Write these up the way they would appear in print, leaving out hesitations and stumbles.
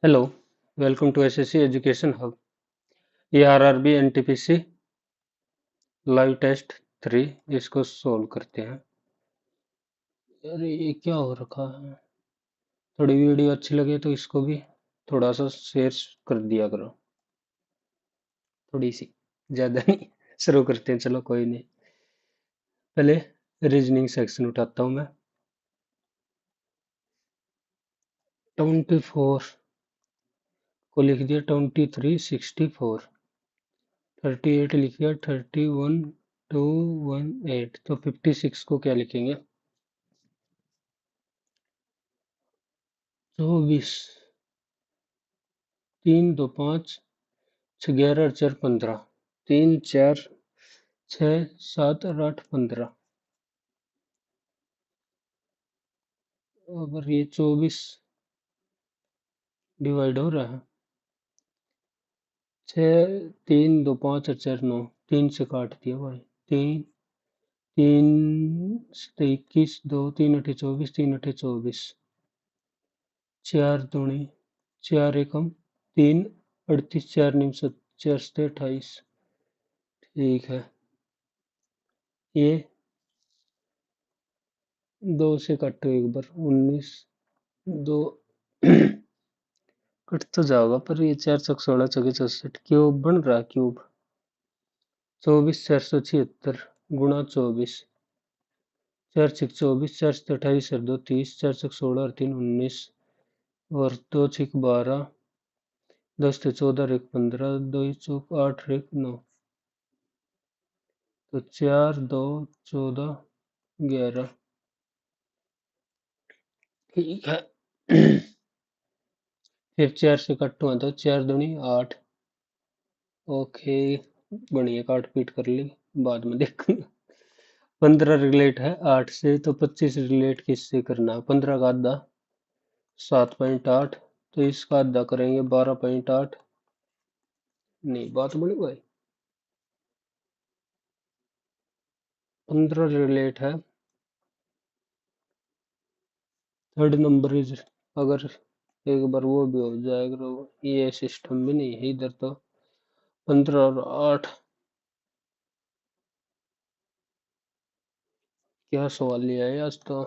Hello, welcome to SSC Education Hub. ये RRB NTPC live test 3 इसको solve करते हैं। अरे ये क्या हो रखा है। थोड़ी वीडियो अच्छी लगे तो इसको भी थोड़ा सा शेयर कर दिया करो, थोड़ी सी, ज्यादा नहीं। शुरू करते हैं, चलो कोई नहीं। पहले रीजनिंग सेक्शन उठाता हूँ मैं। 24 को लिख दिया 23 64, 38 लिख दिया 31 218, तो 56 को क्या लिखेंगे? 24, 3 2 5 11 4 15, 3 4 6 7 8 15। अगर ये 24 डिवाइड हो रहा है, 6 3 2 5 और 4 9, 3 से काट दिया भाई। 3 3 21 2 3 8 24, 3 8 24, 4 दूनी 4 एकम 3 38, 4 9 4 28। ठीक है, ये 2 से काटो एक बार, 19 2 कट तो जाओगा, पर ये 4 चौक 16 चौके 64 क्यूब बन रहा है। क्यूब 24 476 गुणा 24, 4 6 24, 4 7 28 और 2 30, 4 6 16 और 3 19 और 2 6 12, 10 से 14 और 1 15, 2 चौक 8 और 1 9, तो 4 2 14 11। ठीक है। फिर 4 से कट हुआ तो 4 दूनी 8। ओके, बढ़िया, काट पीट कर ली, बाद में देखूंगा। 15 रिलेट है 8 से, तो 25 रिलेट किससे करना है? 15 का आधा 7.8, तो इसका आधा करेंगे 12.8। नहीं, बात बड़ी भाई। 15 रिलेट है, थर्ड नंबर इज, अगर एक बार वो भी हो जाएगा तो ये सिस्टम भी नहीं है इधर तो। 15 और 8, क्या सवाल लिया है आज तो।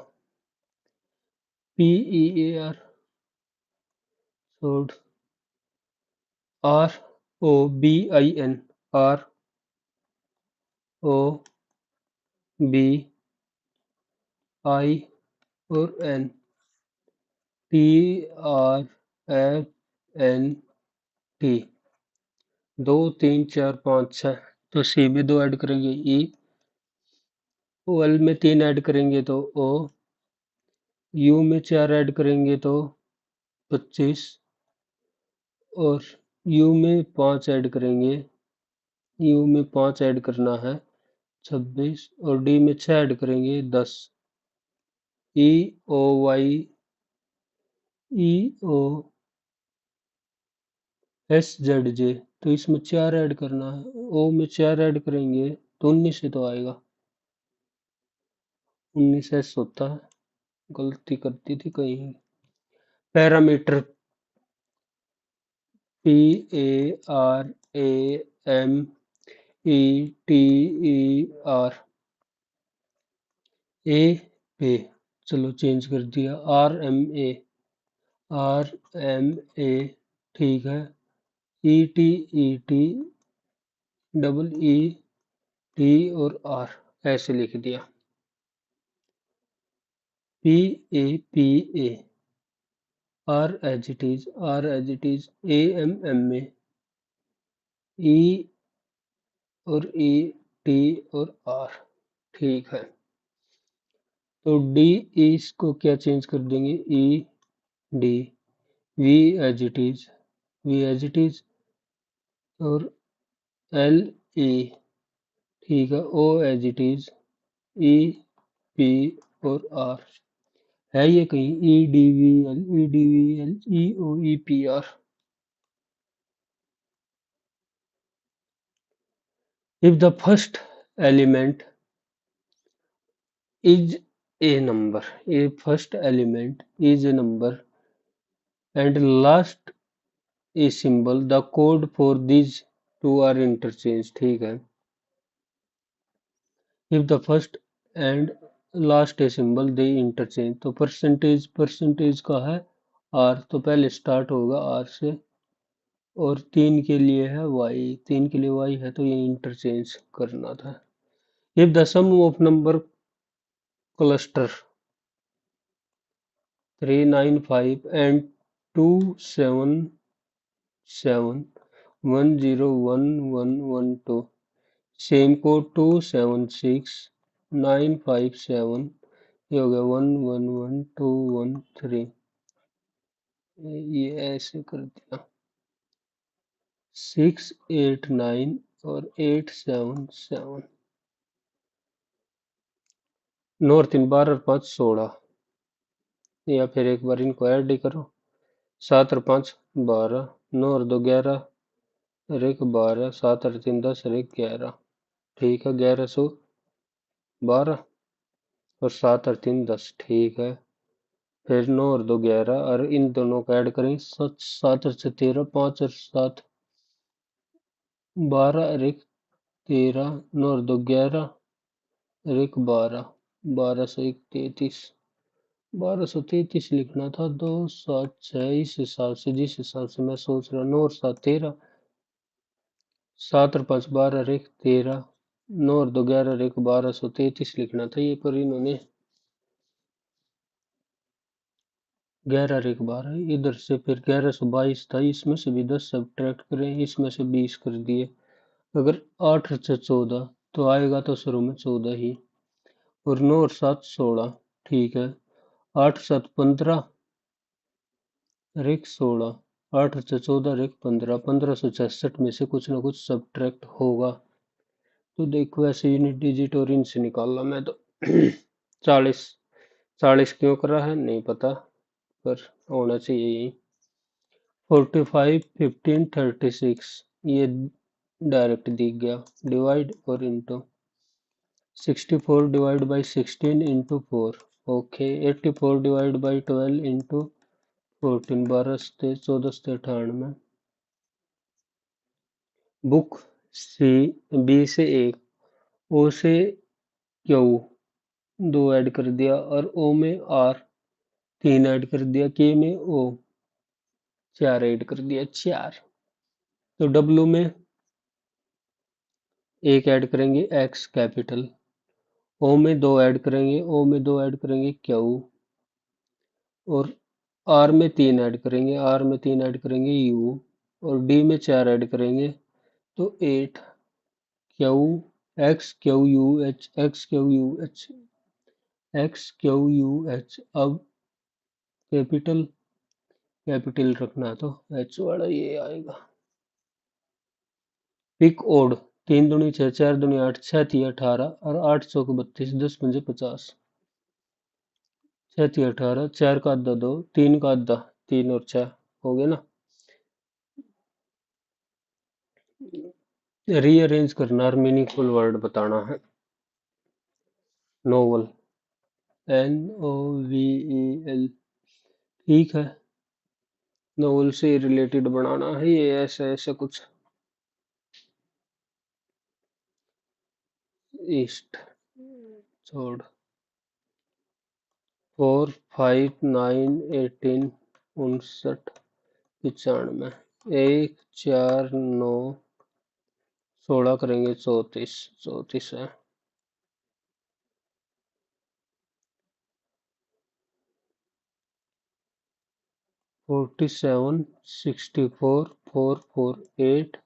PEAR सोड ROBIN, ROBI और N, TRFNT। 2 3 4 5 6, तो सी में 2 ऐड करेंगे ई, ओएल में 3 ऐड करेंगे तो ओ, यू में 4 ऐड करेंगे तो 25, और यू में 5 ऐड करेंगे, यू में 5 ऐड करना है 26, और डी में 6 ऐड करेंगे 10। ई ओ वाई, ई ओ एस जेड जे, तो इसमें 4 ऐड करना है, ओ में 4 ऐड करेंगे तो 19 से तो आएगा। 19 एस होता है, गलती करती थी कहीं। पैरामीटर PARAMETER, ए पे, चलो चेंज कर दिया, RMA, ठीक है। ETET, डबल ई टी और आर, ऐसे लिख दिया। PAPA, R as it is, AMMA, E और ET और R, ठीक है। तो डी, इसको क्या चेंज कर देंगे, D, V as it is, V as it is, और एल ई, ठीक है, O as it is, E P और आर, है ये कहीं E D V L, E D V L, E O E P R. If the first element is a number, a first element is a number and last a symbol, the code for these two are interchanged। ठीक है। if the first and last a symbol they interchange, तो percentage का है r, तो पहले start होगा r से, और 3 के लिए है y, 3 के लिए y है, तो ये इंटरचेंज करना था। if the sum of number cluster 395 and 277 101112 same को 276957, ये हो गया 111213, ये ऐसे कर दिया 689 और 877। नॉर्थ इन 12 और 5 16, या फिर एक बार इनको ऐड ही करो, 7 और 5 12, 9 और 2 11 और 1 12, 7 और 3 10 और 1 11। ठीक है, 1112 और 7 और 3 10। ठीक है, फिर 9 और 2 11, और इन दोनों को ऐड करें, 7 और 6 13, 5 और 7 12 और 1 13, 9 और 2 11 और 1 12, 12 से 1 33, 1233 लिखना था। 2 7 6, इस हिसाब से, जिस हिसाब से मैं सोच रहा, 9 और 7 13, 7 और 5 12 और 1 13, 9 और 2 11 और 1 1233 लिखना था ये, पर इन्होंने 11 और 1 12, इधर से फिर 1122 था, इसमें से भी 10 सब्ट्रैक्ट करें, इसमें से 20 कर दिए। अगर 8 से 14 तो आएगा तो शुरू में 14 ही, और 9 और 7 16। ठीक है, 8 7 15 और 1 16, 8 से 14 और 1 15, 1566 में से कुछ ना कुछ सब्ट्रैक्ट होगा। तो देखो ऐसे यूनिट डिजिट और इनसे निकालना मैं तो 40 40 क्यों करा है नहीं पता, पर होना चाहिए यही। 45 15 36, ये डायरेक्ट दिख गया, डिवाइड और into 64 divide by 16 into 4, okay. 84 divide by 12 into 14, 12 से 14 से 98। बुक सी, बी से 1, ओ से क्यू 2 ऐड कर दिया, और ओ में आर 3 ऐड कर दिया, के में ओ 4 ऐड कर दिया 4। तो डब्ल्यू में 1 ऐड करेंगे एक्स कैपिटल, ओ में 2 ऐड करेंगे, ओ में 2 ऐड करेंगे क्यू, और आर में 3 ऐड करेंगे, आर में 3 ऐड करेंगे यू, और डी में 4 ऐड करेंगे, तो 8। Q x Q U H, x Q U H, x Q U H. अब कैपिटल कैपिटल रखना, तो एच वाला ये आएगा। पिक ओड 3 दूनी 6, 4 दूनी 8, 6 3 18, और 8 चौक 32, 10 पंजे 50, 6 3 18, 4 का आधा 2, 3 का आधा 3 और 6 हो गया ना। रीअरेंज करना और मीनिंगफुल वर्ड बताना है। Novel, NOVEL। ठीक है, नोवेल से रिलेटेड बनाना है ये, ऐसा ऐसा कुछ। ईस्ट छोड़ 4 5 9 18 59 95, 1 4 9 16 करेंगे 34, 34 है। 47 64 448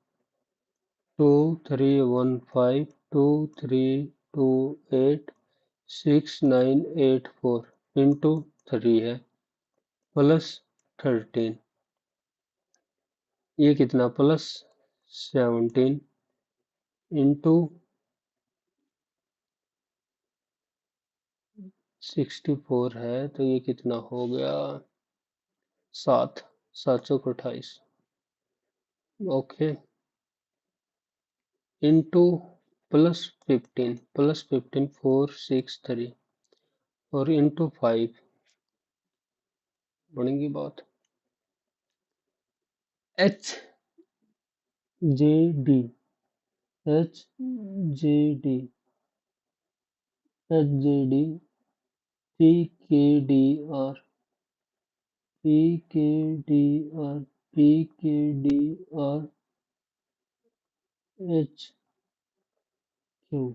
2315 2328 6984 इंटू 3 है, प्लस 13, ये कितना, प्लस 17 इंटू 64 है, तो ये कितना हो गया, 7, 728, ओके। इंटू प्लस 15 463, और इंटू 5 बनेगी बात। H J D H J D H J D P K D R P K D R P K D R H Q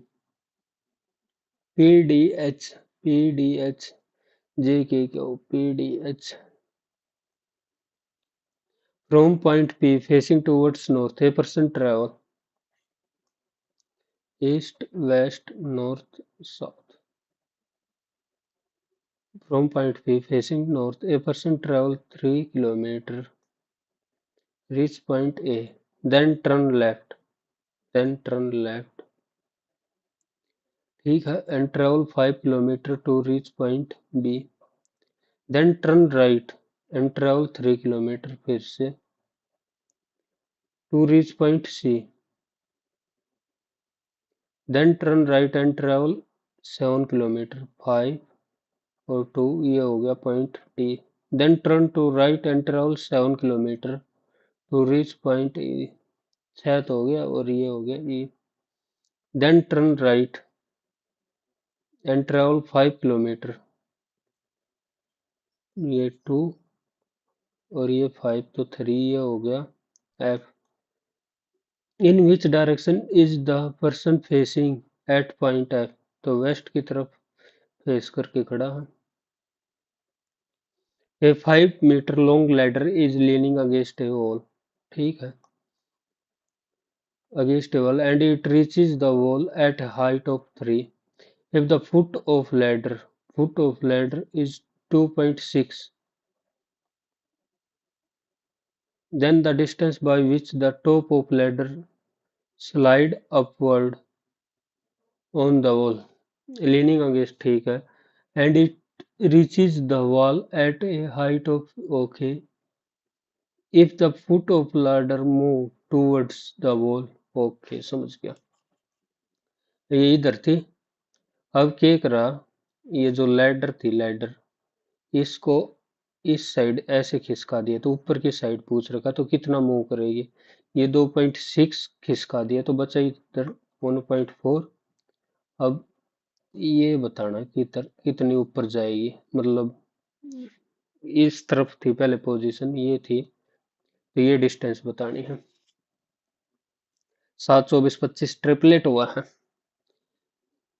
P D H J K Q P D H from point P facing towards north a person travel east west north south from point P facing north a person travel 3 kilometer reach point A then turn left ठीक है and travel 5 kilometer to reach point B then turn right and travel 3 kilometer फिर से to reach point C then turn right and travel 7 kilometer 5 और 2 ये हो गया point D then turn to right and travel 7 kilometer to reach point E 6 तो हो गया और ये हो गया E then turn right and travel 5 kilometer ये 2 और ये 5 तो 3 ये हो गया F in which direction is the person facing at point F तो वेस्ट की तरफ फेस करके खड़ा है A 5 meter long ladder is leaning against a wall ठीक है against a wall and it reaches the wall at a height of 3 if the foot of ladder is 2.6 then the distance by which the top of ladder slide upward on the wall leaning against ठीक है and it reaches the wall at a height of okay if the foot of ladder move towards the wall okay समझ गया ये इधर थी अब क्या करा ये जो लैडर थी लैडर इसको इस साइड ऐसे खिसका दिया तो ऊपर की साइड पूछ रखा तो कितना मूव करेगी ये 2.6 खिसका दिया तो बचा इधर 1.4 अब ये बताना कि कितनी ऊपर जाएगी मतलब इस तरफ थी पहले पोजीशन ये थी तो ये डिस्टेंस बतानी है 7 24 25 ट्रिपलेट हुआ है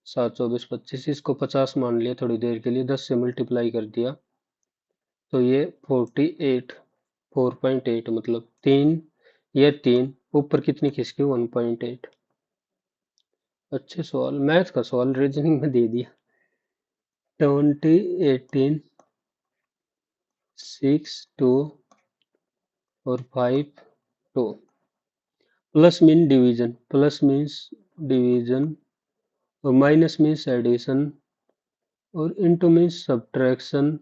7 24 25 इसको 50 मान लिया थोड़ी देर के लिए 10 से मल्टीप्लाई कर दिया तो ये 48 4.8 मतलब 3 ये 3 ऊपर कितनी खिसकी 1.8 अच्छे सवाल मैथ का सवाल रीजनिंग में दे दिया 20 18 6 2 और 5 2 प्लस मीन्स डिवीजन और माइनस मीन्स एडिशन और इनटू मीन्स सब्ट्रैक्शन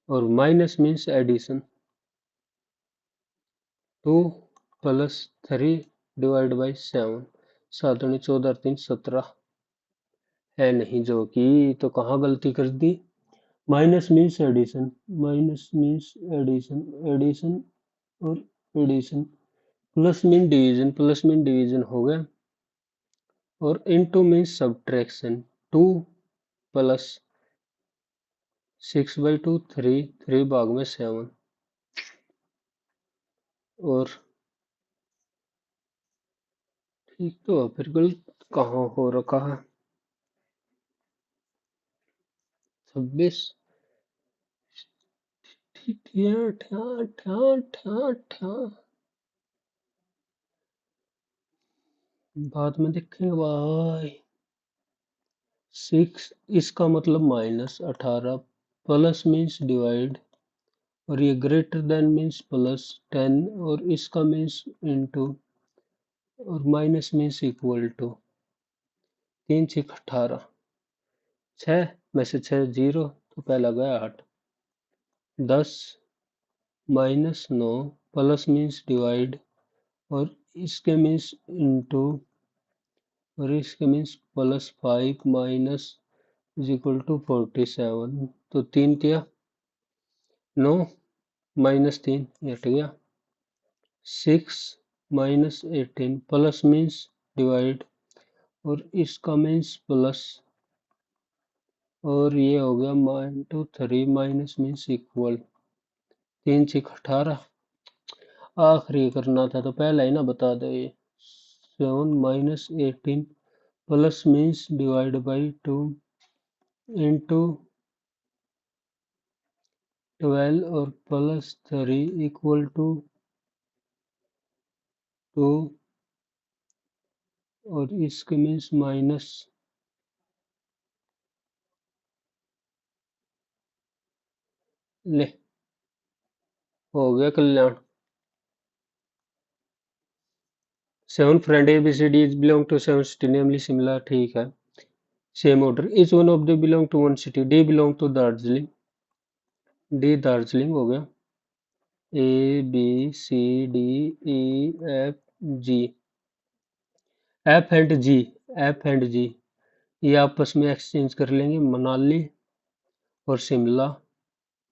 और minus means addition 2 plus 3 divide by 7 7 दूनी 14 3 17 है नहीं जो कि तो कहाँ गलती कर दी माइनस मीन्स एडिशन एडिशन और एडिशन प्लस मीन डिवीजन हो गया और इनटू मीन्स सब्ट्रैक्शन 2 प्लस 6/2 3 भाग में 7 और ठीक तो फिर गलत कहाँ हो रखा है 26 बाद में देखेंगे भाई 6 इसका मतलब -18 प्लस मीन्स डिवाइड और ये ग्रेटर देन मीन्स +10 और इसका मीन्स इनटू और माइनस मीन्स इक्वल टू 3 6 18 6 में से 6 0 तो पहला गया हट 10 -9 प्लस मीन्स डिवाइड और इसके मीन्स इनटू और इसके means +5 minus is equal to 47 तो 3 तिया 9 -3 ये हट गया 6 माइनस 18 प्लस मीन्स डिवाइड और इसका मीन्स प्लस और ये हो गया माइनस 3 माइनस मीन्स इक्वल 3 6 18 आखिरी करना था तो पहला ही ना बता दो ये 7 minus 18 plus means divide by 2 into 12 और प्लस 3 इक्वल टू 2 और इसके मीन्स माइनस ले हो गया Kalyan 7 friend A B C D is belong to 7 city namely Shimla ठीक है same order each one of the belong to one city D belong to Darjeeling D Darjeeling हो गया A B C D E F G F and G F and G ये आपस में exchange कर लेंगे मनाली और शिमला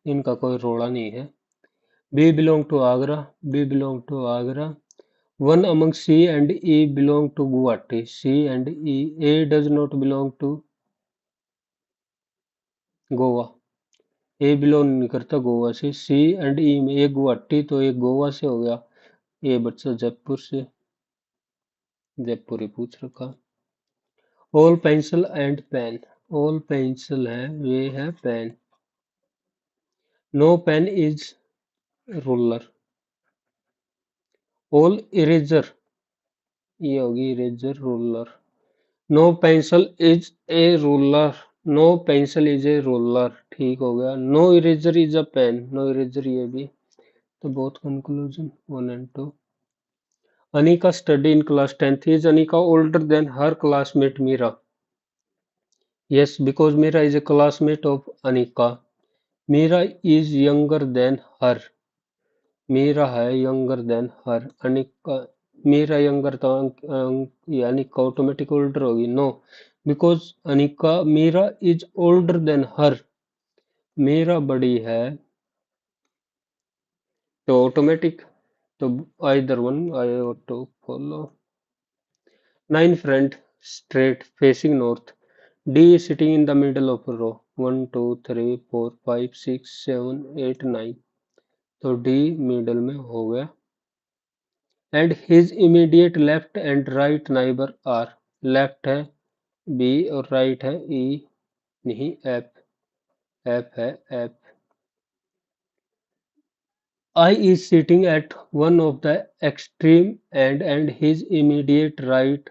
इनका कोई रोड़ा नहीं है B belong to Agra B belong to Agra one among C and E belong to Guwahati C and E A does not belong to Goa A belong नहीं करता गोवा से सी एंड ई में एक गुवाहाटी तो एक गोवा से हो गया ये बच्चा जयपुर से जयपुर ही पूछ रखा all pencil and pen all pencil है वे है pen no pen is ruler all eraser ये होगी eraser ruler no pencil is a ruler no pencil is a ruler ठीक हो गया no eraser is a pen no eraser ये भी तो both conclusion 1 and 2 Anika study in class 10th. Is Anika older than her classmate Mira? Yes, because Mira is a classmate of Anika. Mira is younger than her. Mira है younger than her. Anika Mira younger तो ये Anika automatic older होगी. No, because Anika Mira is older than her. Mira बड़ी है तो automatic तो either one I ought to follow. 9 friend straight facing north. D is sitting in the middle of a row. 1, 2, 3, 4, 5, 6, 7, 8, 9. तो D middle में हो गया. And his immediate left and right neighbor are. Left है B और right है E नहीं F. F है F. I is sitting at one of the extreme end and his immediate right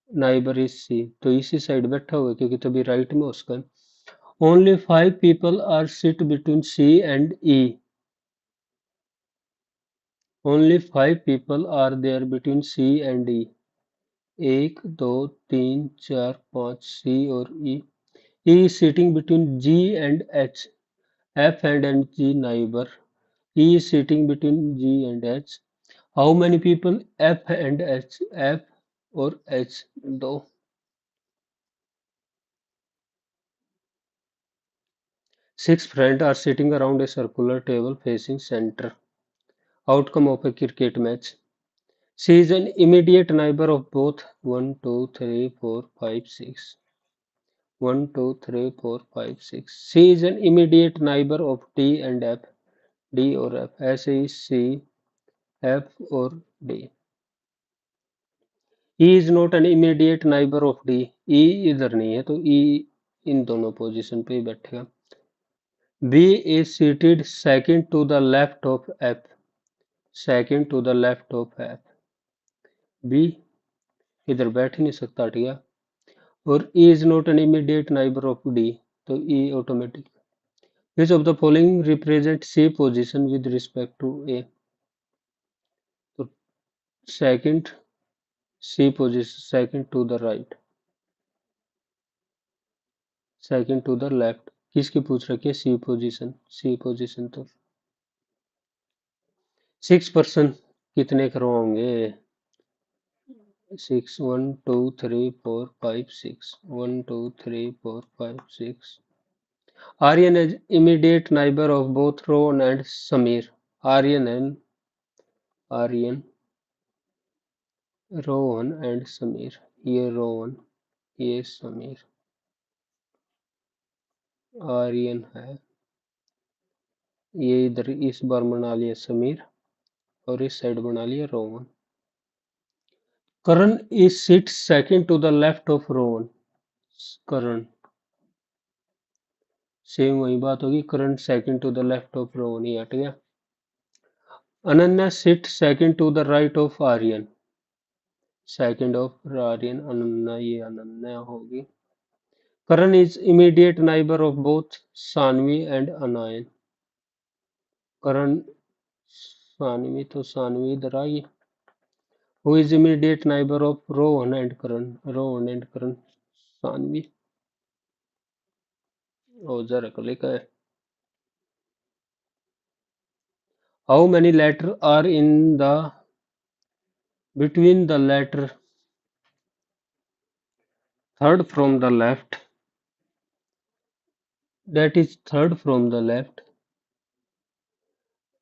neighbor is C. तो इसी side बैठा हुआ है क्योंकि तभी राइट में उसका Only 5 people are sit between C and E. Only 5 people are there between C and E. 1, 2, 3, 4, 5 C और E. E is sitting between G and H. F and G neighbor. E is sitting between G and H. How many people F and H? F और H दो. 6 friends are sitting around a circular table facing center. Outcome of a cricket match. She is an immediate neighbor of both 1, 2, 3, 4, 5, 6. 1, 2, 3, 4, 5, 6. C is an immediate neighbor of D and F. D और F. ऐसे ही C, F और D. E is not an immediate neighbor of D. E इधर नहीं है तो E इन दोनों position पे ही बैठेगा. B is seated second to the left of F. Second to the left of F. B इधर बैठ ही नहीं सकता हट गया. और E is not an immediate neighbor of D. तो E automatic. Which of the following represent C position with respect to A? तो second C position, second to the right, second to the left. किसकी पूछ रखी है? C position. C position तो 6 person कितने करवाओगे? 6 1 2 3 4 5 6 1 2 3 4 5 6. Aryan is immediate neighbor of both Rohan and Samir. Aryan and Aryan, Rohan and Samir. ये रोहन, ये समीर, आर्यन है, ये इधर इस बार बना लिया समीर और इस साइड बना लिया Rohan. Karan is sit second to the left of Rohan. Karan, same वही बात होगी, Karan second to the left of Rohan, ये हट गया। Ananya sit second to the right of Aryan. Second of Aryan, Ananya, ये अनन्या होगी। Karan is immediate neighbour of both Sanvi and Anayan. Karan, Sanvi, तो सानवी इधर आई। Who is immediate neighbour of Rohan and Karan. Rohan and करण, सानवी। जरा को लिखा है। How many letter are in the between the letter third from the left, that is third from the left,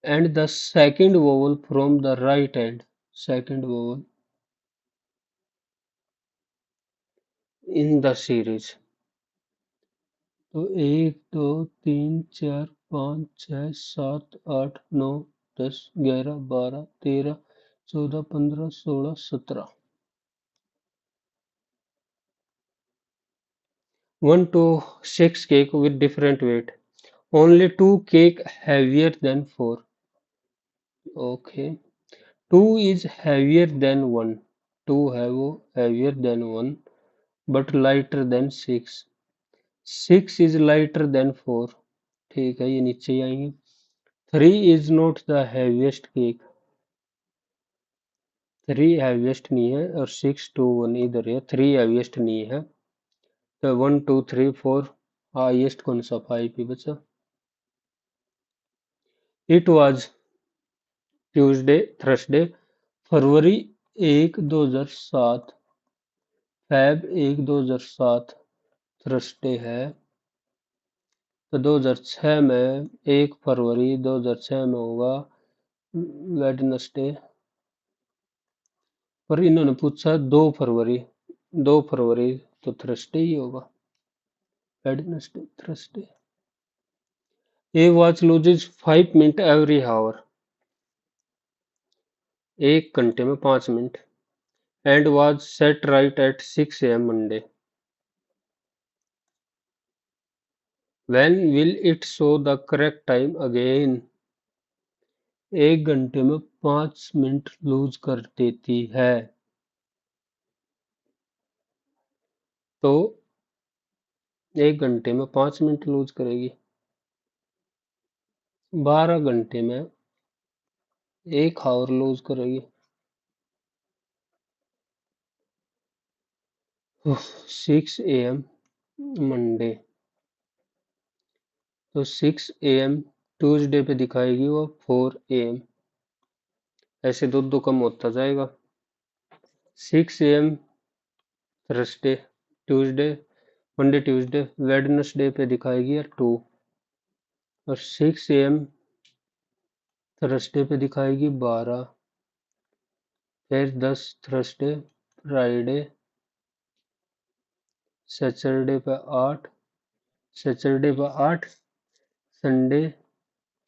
and the second vowel from the right hand, second vowel in the series। तो 1 2 3 4 5 6 7 8 9 10 11 12 13 14 15 16 17। 1 to 6 cake with different weight, only 2 cake heavier than 4। Okay, 2 is heavier than 1, 2 है वो heavier than 1 but lighter than 6, 6 is lighter than 4। ठीक है, ये नीचे ही आएंगे। 3 is not the heaviest cake, 3 heaviest नहीं है, और 6 2 1 इधर है, 3 heaviest नहीं है, तो 1 2 3 4 हाईएस्ट कौन सा, 5 ही बचा। It was Tuesday, Thursday, February 1 2007, Feb 1 2007 Thursday है, तो 2006 में 1 फरवरी 2006 में होगा वेडनेसडे, पर इन्होंने पूछा 2 फरवरी, 2 फरवरी तो थर्सडे ही होगा, Wednesday Thursday. A watch loses 5 minute every hour, 1 घंटे में 5 minute, and was set right at 6 AM Monday, when will it show the correct time again. 1 घंटे में 5 मिनट लूज कर देती है, तो 1 घंटे में 5 मिनट लूज करेगी, 12 घंटे में 1 आवर लूज करेगी। 6 AM मंडे, तो 6 AM ट्यूसडे पे दिखाएगी वो 4 AM, ऐसे दो दो कम होता जाएगा। 6 AM Thursday, Tuesday, Monday Tuesday, Wednesday पे दिखाएगी 2, और 6 AM थर्सडे पे दिखाएगी 12, फिर 10 थर्सडे, फ्राइडे, सैटरडे पे 8, सैटरडे पे 8, संडे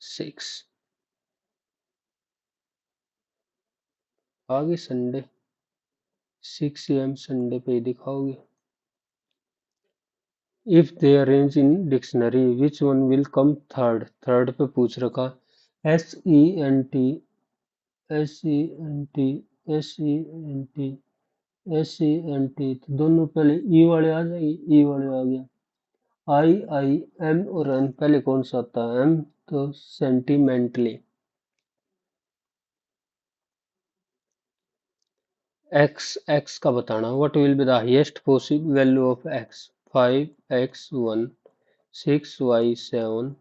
6, आगे संडे 6 AM संडे पे दिखाओगे। If they arrange in dictionary which one will come third, third पे पूछ रखा, SENT, SENT, SENT, SENT, तो दोनों पहले ई वाले आ जाएंगे, ई वाले आ गया। IIM और N, पहले कौन सा आता है, M, तो सेंटिमेंटली। x का बताना, what will be the highest possible value of x, 5x1, 6y7,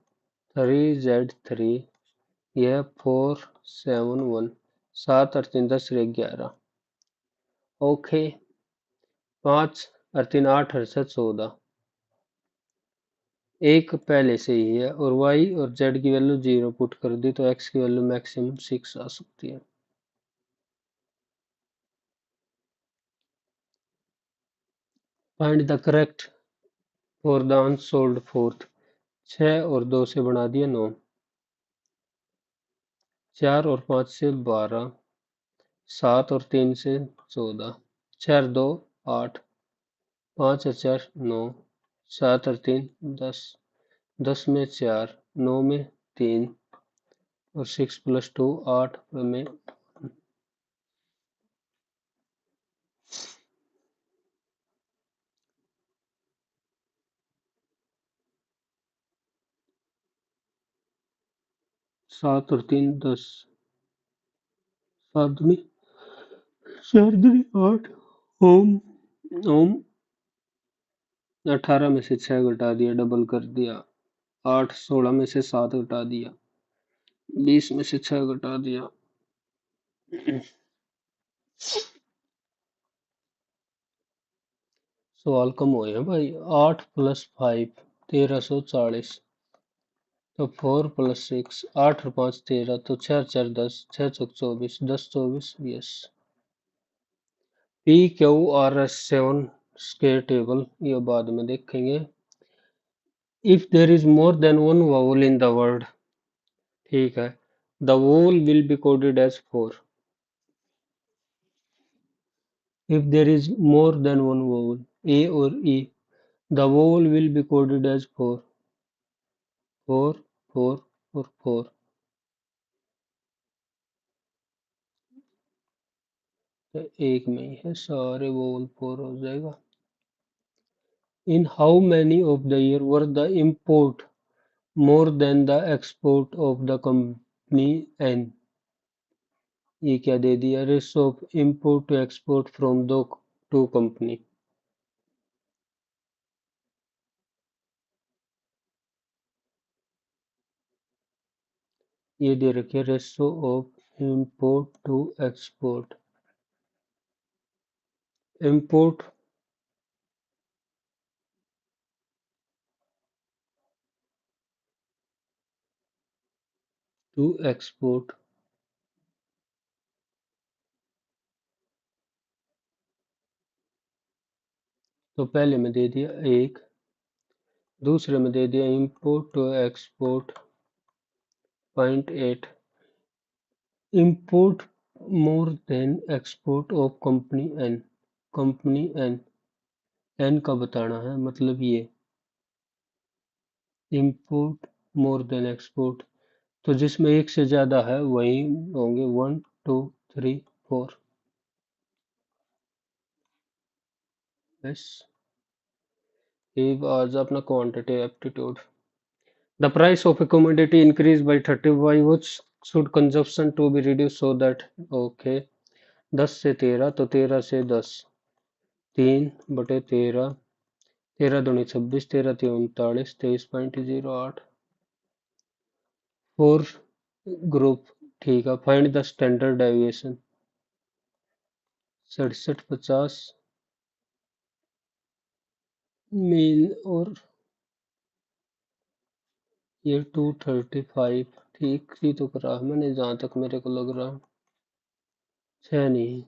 3z3, यह 471, 7 और 3 10 11, ओके। 5 और 3 8 और 7 14, एक पहले से ही है, और y और z की वैल्यू 0 पुट कर दी तो x की वैल्यू मैक्सिमम 6 आ सकती है। Find the correct for the unsold fourth. 6 और 2 से बना दिया 9, 4 और 5 से 12, 7 और 3 से 14, 6 और 2 8, 5 और 4 9, 7 और 3 10, 10 में 4, 9 में 3 और 6 + 2 8 में 7 और 3 10, 7 दूनी 4 दूनी 8 ओम ओम। 18 में से 6 घटा दिया, डबल कर दिया। 8 16 में से 7 घटा दिया, 20 में से 6 घटा दिया। सवाल कम हुए हैं भाई। 8 + 5 1340, तो 4 + 6, 8 और 5 13, तो 6 4 10, 6 चौक 24, 10 24, यस। PQRS 7 के टेबल ये बाद में देखेंगे। If there is more than one vowel in the word, ठीक है, the vowel will be coded as 4। If there is more than one vowel, A or E, the vowel will be coded as 4, 4, 4 और 4। तो एक में ही है, सारे vowel 4 हो जाएगा। In how many of the year were the import more than the export of the company N? ये क्या दे दिया? Ratio of import to export from the two company। ये दे रखे ratio of import to export. Import to export, तो पहले में दे दिया 1, दूसरे में दे दिया import to export 0.8, import more than export of company N. Company N, N का बताना है, मतलब ये इम्पोर्ट मोर देन एक्सपोर्ट, तो जिसमें एक से ज्यादा है वही होंगे 1 2 3 4। बस ये आज अपना quantity aptitude. The price of a commodity increased by 30, by which should consumption to be reduced so that, okay, 10 से 13, तो 13 से 10, 3/13, 13 दूनी 26, 13 3 39, 23.08। फोर ग्रुप, ठीक है। Find the standard deviation. 67 50 mean, और ये 235, ठीक ही तो करा मैंने जहां तक मेरे को लग रहा। 6 नहीं,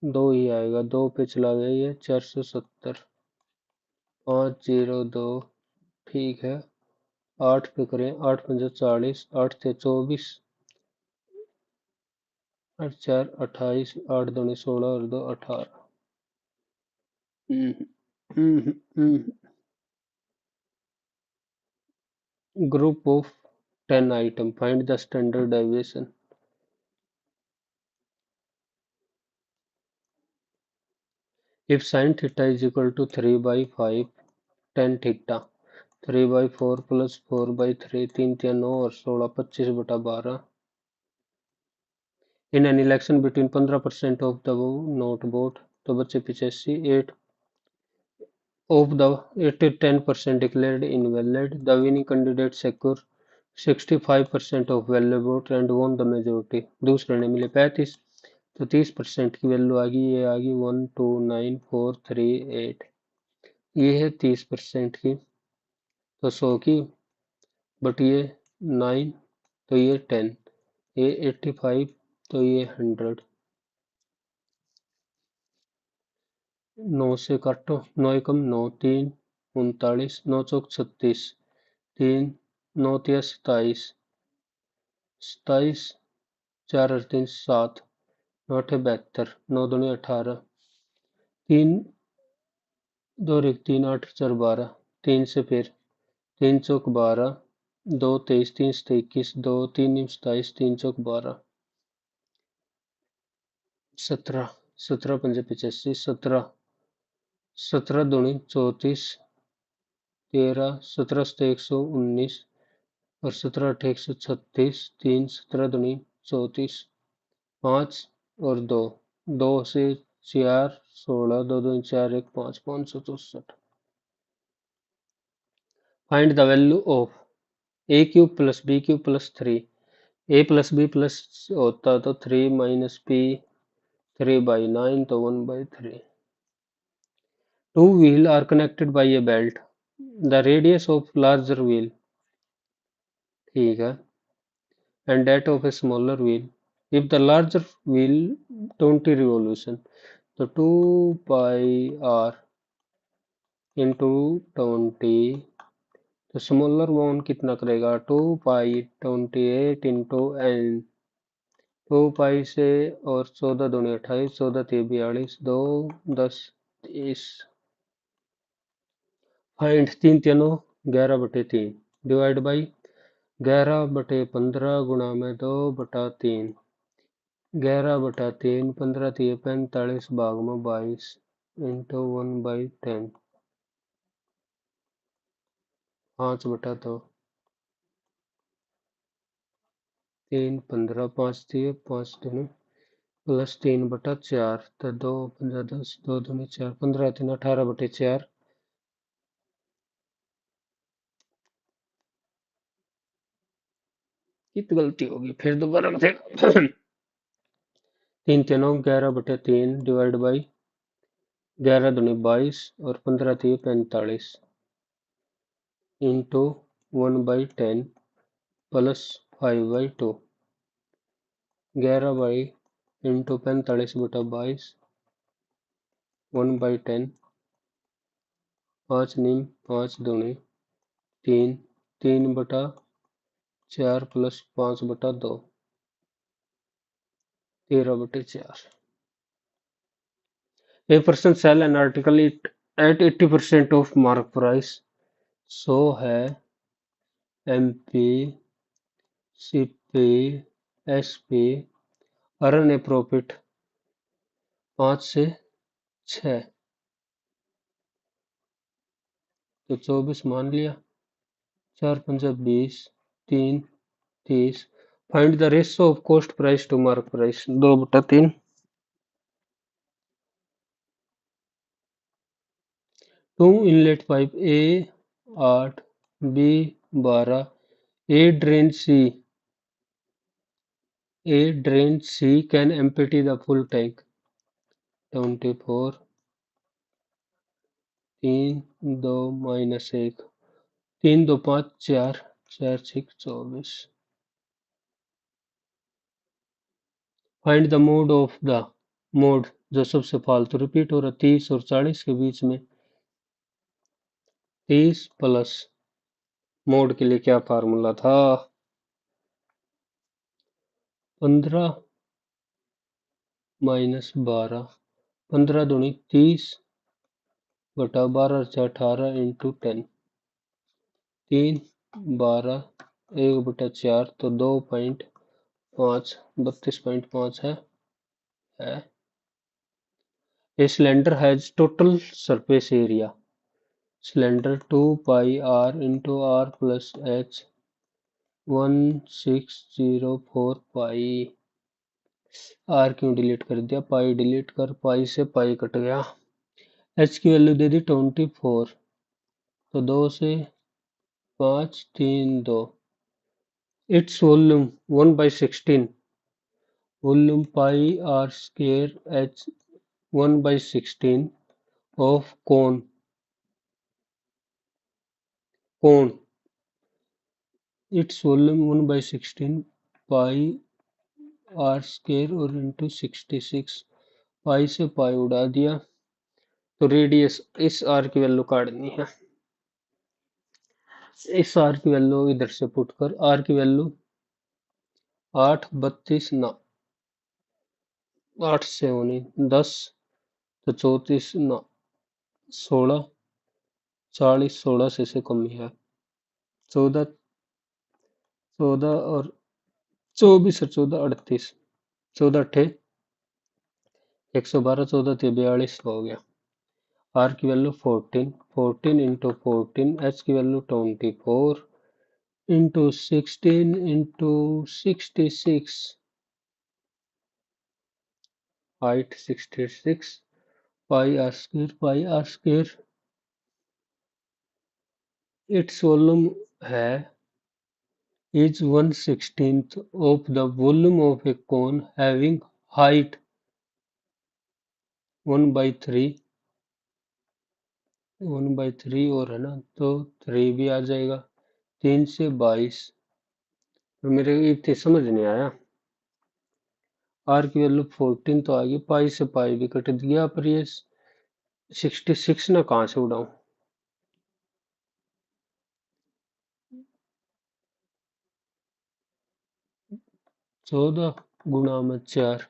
2 ही आएगा, 2 पे चला गया ये, 470, 502, ठीक है। 8 पे करें, 8 × 5 = 40, 8 से 24, 8 4 28, 8 दूनी 16 और 2 18। Group of 10 item, find the standard deviation। If sin theta is equal to 3/5 tan theta, 3/4 + 4/3, 3 3 9 और 16, 25/12। In an election between 15% of the not vote, तो बच्चे 85, 8 of the 8 10% declared invalid, the winning candidate secured 65% of valid vote and won the majority। दूसरे ने मिले 35, तो 30% की value आ गई, ये आ गई 1 2 9 4 3 8। ये है 30% की, तो 100 की, बट ये 9, तो ये 10, ये 85, तो ये 100। 9 से काटो, 9 एकम 9, 3 39, 9 चौक 36, 3 9 तिया 27, 27 4 और 3 7, 9 अठे 72, 9 दूनी 18, 3 2 और 1 3 8 4 12, 3 से फिर 3 चौक 12, 2 23, 3 से 21, 2 3 27, 3 चौक 12, 17, 17 पंजे 85, 17 17 दूनी 34, 13 17 से 119 और 17 अठे 136, 3 17 दूनी 34, 5 और 2, 2 से 4 16, 2 दूनी 4 1 5, 564। Find the value of a cube plus b cube plus 3। A plus b plus होता तो 3 माइनस बी 3/9 तो 1/3. Two wheels are connected by a belt. The radius of larger wheel, ठीक है, and that of a smaller wheel. If the larger wheel 20 revolution, तो 2 pi r into 20, तो smaller one कितना करेगा 2 pi 28 into n, 2 pi से और 14 दूनी 28, 14 3 42, 2 10 30। Find 3 तीनों 11/3 डिवाइड बाई 11/15 गुणा में 2/3, 11/3 15 3 45 भाग में 22 इंटू 1/10, 5/2, 3 15 5 3 5 दूनी प्लस 3/4, तो 2 5 10, 2 दूनी 4, 15 3 18/4, कितनी गलती होगी फिर दोबारा बताएगा। 3 तीनों 11/3 डिवाइड बाई 11 दूनी 22 और 15 3 45 इंटू 1/10 प्लस 5/2, 11 बाई इंटू 45/22, 1/10, 5 नीम 5 दूनी 3, 3/4 plus 5/2, 13/4। A person sell an article at 80% of mark price, so है MP CP SP earn a profit 5 से 6, तो 24 मान लिया, 4 पंजा 20, 3 30। Find the ratio of cost price to mark price 2/3। Two inlet pipe A 8, B 12, a drain C can empty the full tank 24, 3 2 -1, 3 2 5 4, 4 6 24। Find the mode of the mode जो सबसे फालतू repeat हो रहा 30 और 40 के बीच में। 30 प्लस मोड के लिए क्या फार्मूला था 15 -12, 15 दूनी 30 बटा 12 से 18 इंटू 10, 3 12 1/4 तो 2.5 32.5 है। A cylinder has total surface area cylinder 2 pi r into r plus h 1604 pi। r क्यों डिलीट कर दिया पाई डिलीट कर पाई से पाई कट गया। h की वैल्यू दे दी 24, तो 2 से 5 3 2। Its volume 1/16 volume pi r square h 1/16 of कोण इट्स वॉल्यूम 1/16 पाई r स्क्वायर और इंटू 66, पाई से पाई उड़ा दिया, तो रेडियस इस आर की वैल्यू काटनी है। इस आर की वैल्यू इधर से पुट कर, आर की वैल्यू 8 32 ना 8 से होनी 10 तो 34 ना 16 40 16 से कम ही है 14 14 और 24 और 14 38 14 अट्ठे 112 14 42 हो गया। आर की वैल्यू 14 14 इंटू 14 एच की value 24 into 16 into 66 height 66 pi r square its volume है is 1/16 of the volume of a cone having height 1/3 1/3 और है ना तो 3 भी आ जाएगा 3 से 22 तो मेरे इतने समझ नहीं आया। आर की वैल्यू 14 तो आ गई पाई से पाई भी कट गया पर ये 66 ना कहाँ से उड़ाऊं 14 गुणा में 4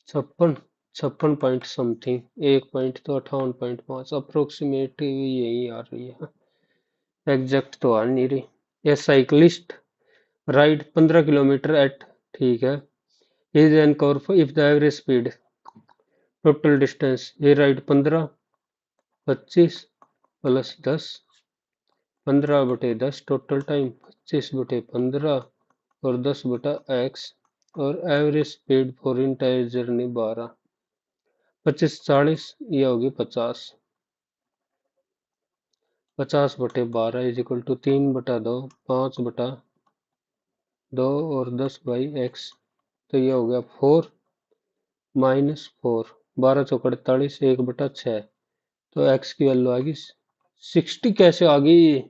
छप्पन 56 पॉइंट समथिंग 1 पॉइंट तो 58.5 अप्रोक्सीमेट यही आ रही है एग्जैक्ट तो आ नहीं रही। ये साइकिलिस्ट राइड 15 किलोमीटर एट ठीक है is an curve if the average speed total distance ये राइड 15 25 प्लस 10 15/10 टोटल टाइम 25/15 और 10/x और average speed for entire journey 12 25 40 ये होगी 50 50/12 इज इक्वल टू 3/2 5/2 और 10/x तो ये हो गया 4 -4 12 चौक 48 1/6 तो x की वैल्यू आ गई 60 कैसे आ गई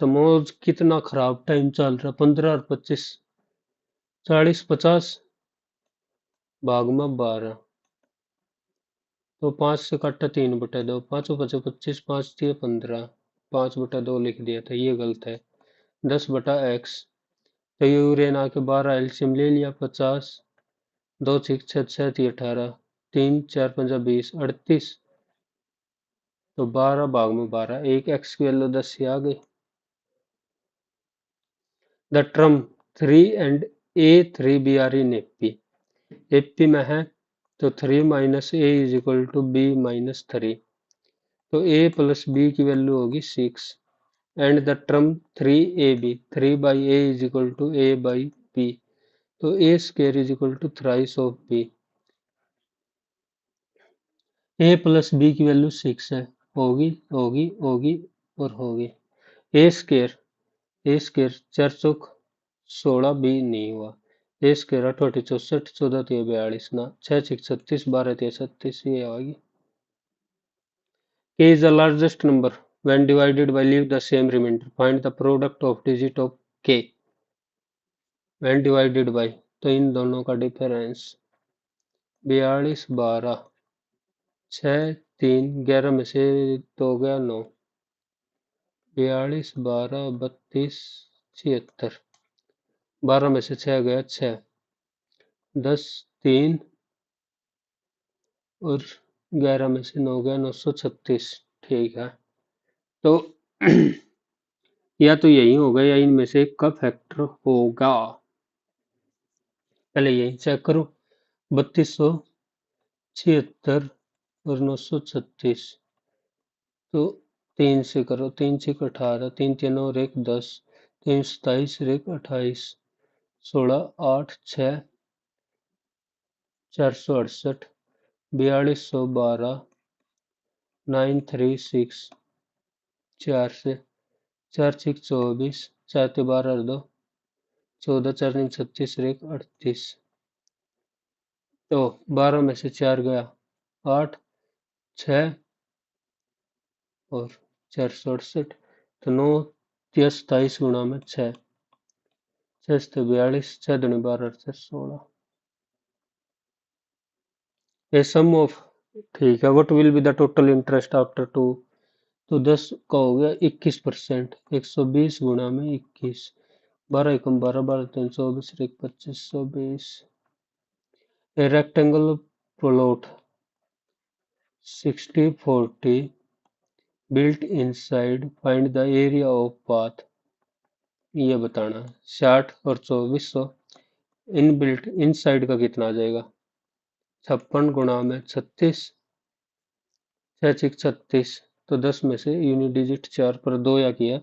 तमोज कितना खराब टाइम चल रहा 15 और 25 40 50 भाग में 12 तो 5 से काटा 3/2 5 5 25 5 3 15 5/2 लिख दिया था ये गलत है 10/x तो ये यूरेन आके 12 एल्सियम ले लिया 50 2 6 6 6 18 3 4 5 20 38 तो 12 भाग में 12 एक एक्स की वैल्यू 10 से आ गई। The term 3 and A3B are in AP में है तो 3 minus a is equal to b minus 3 तो a प्लस बी की वैल्यू होगी 6 and the term 3ab 3/a is equal to a by b तो a square is equal to thrice of b a plus b की value 6 है होगी होगी होगी और होगी a स्क्वायर 4 चौक 16 भी नहीं हुआ ए स्क्वायर 8 64 14 42 ना 6 6 36 12 36 ये आएगी k is the largest number when divided by leave the same remainder find the product of digit of k when divided by तो इन दोनों का डिफरेंस 42 12 6 3 11 में से तो हो गया 9 42 12 32 76 12 में से 6 गया 6 10 3 और 11 में से 9 गया 936 ठीक है तो या तो यही होगा या इनमें से एक का फैक्टर होगा पहले यही चेक करो 3276 और 936 तो 3 से करो 3 6 18 3 3 और 1 10 3 27 और 1 28 16 8 6 468 4212 936 4 से 4 6 24 4 12 2 14 4 3 36 और 1 38 तो 12 में से 4 गया 8 6 और 468 तो 9 27 गुणा में 6 6 42 6 दूनी 12 16 ए सम ऑफ, ठीक है, what will be the total interest after two, तो 10 का हो गया 21%, 120 गुणा में 21, 12 एकम 12, 12 तीन 24, एक 2520। A rectangle plot 6040 built inside, find the area of path, ये बताना है। 60 और 2400 इन बिल्ट इन साइड का कितना आ जाएगा, 56 गुणा में 36, 6 6 36, तो 10 में से यूनिट डिजिट 4 पर 2 या किया,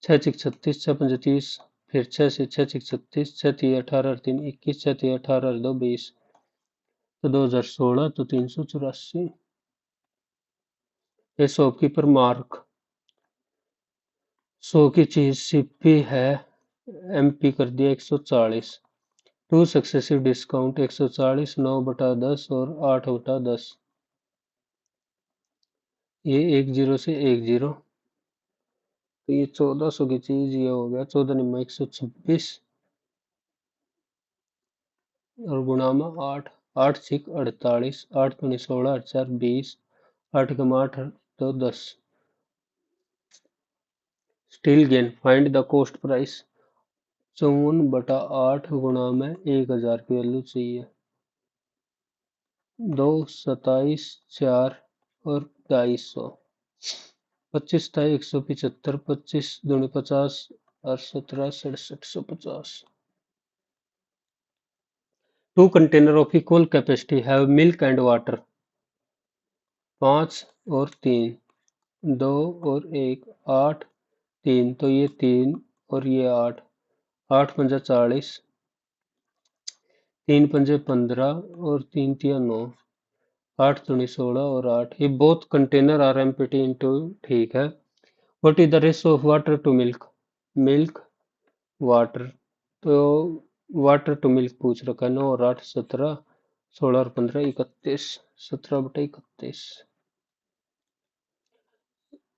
6 6 36, 6 5 30, फिर 6 से 6 6 36, 6 3 18 3 21, 6 3 18 2 20, तो 2016, तो 384। ये शॉपकीपर मार्क 100 की चीज सीपी है, एमपी कर दिया 140, टू सक्सेसिव डिस्काउंट 140, 9/10 और 8/10, ये 10 से 10, तो ये 1400 की चीज, ये हो गया 14 निम्मा 126 और गुणा में 8, 8 6 48, 8 दूनी 16, 8 4 20, 8 कम 8 तो 10। Still gain, find the cost price, 54/8 गुणा में 1000 की वैल्यू चाहिए, 2 27 4 और 2200, 25 था 175, 25 दूनी 50 और 17 6750। Two container of equal capacity have milk and water, 5 और 3, 2 और 1, 8, 3, तो ये 3 और ये 8, 8 पंजा 40, 3 पंजे 15 और 3 तिया 9, 8 दूनी 16 और 8, ये both container are empty into, ठीक है। What is the ratio of water to milk, milk water, तो वाटर टू मिल्क पूछ रखा है, 9 और 8 17, 16 और 15 31, 17/31।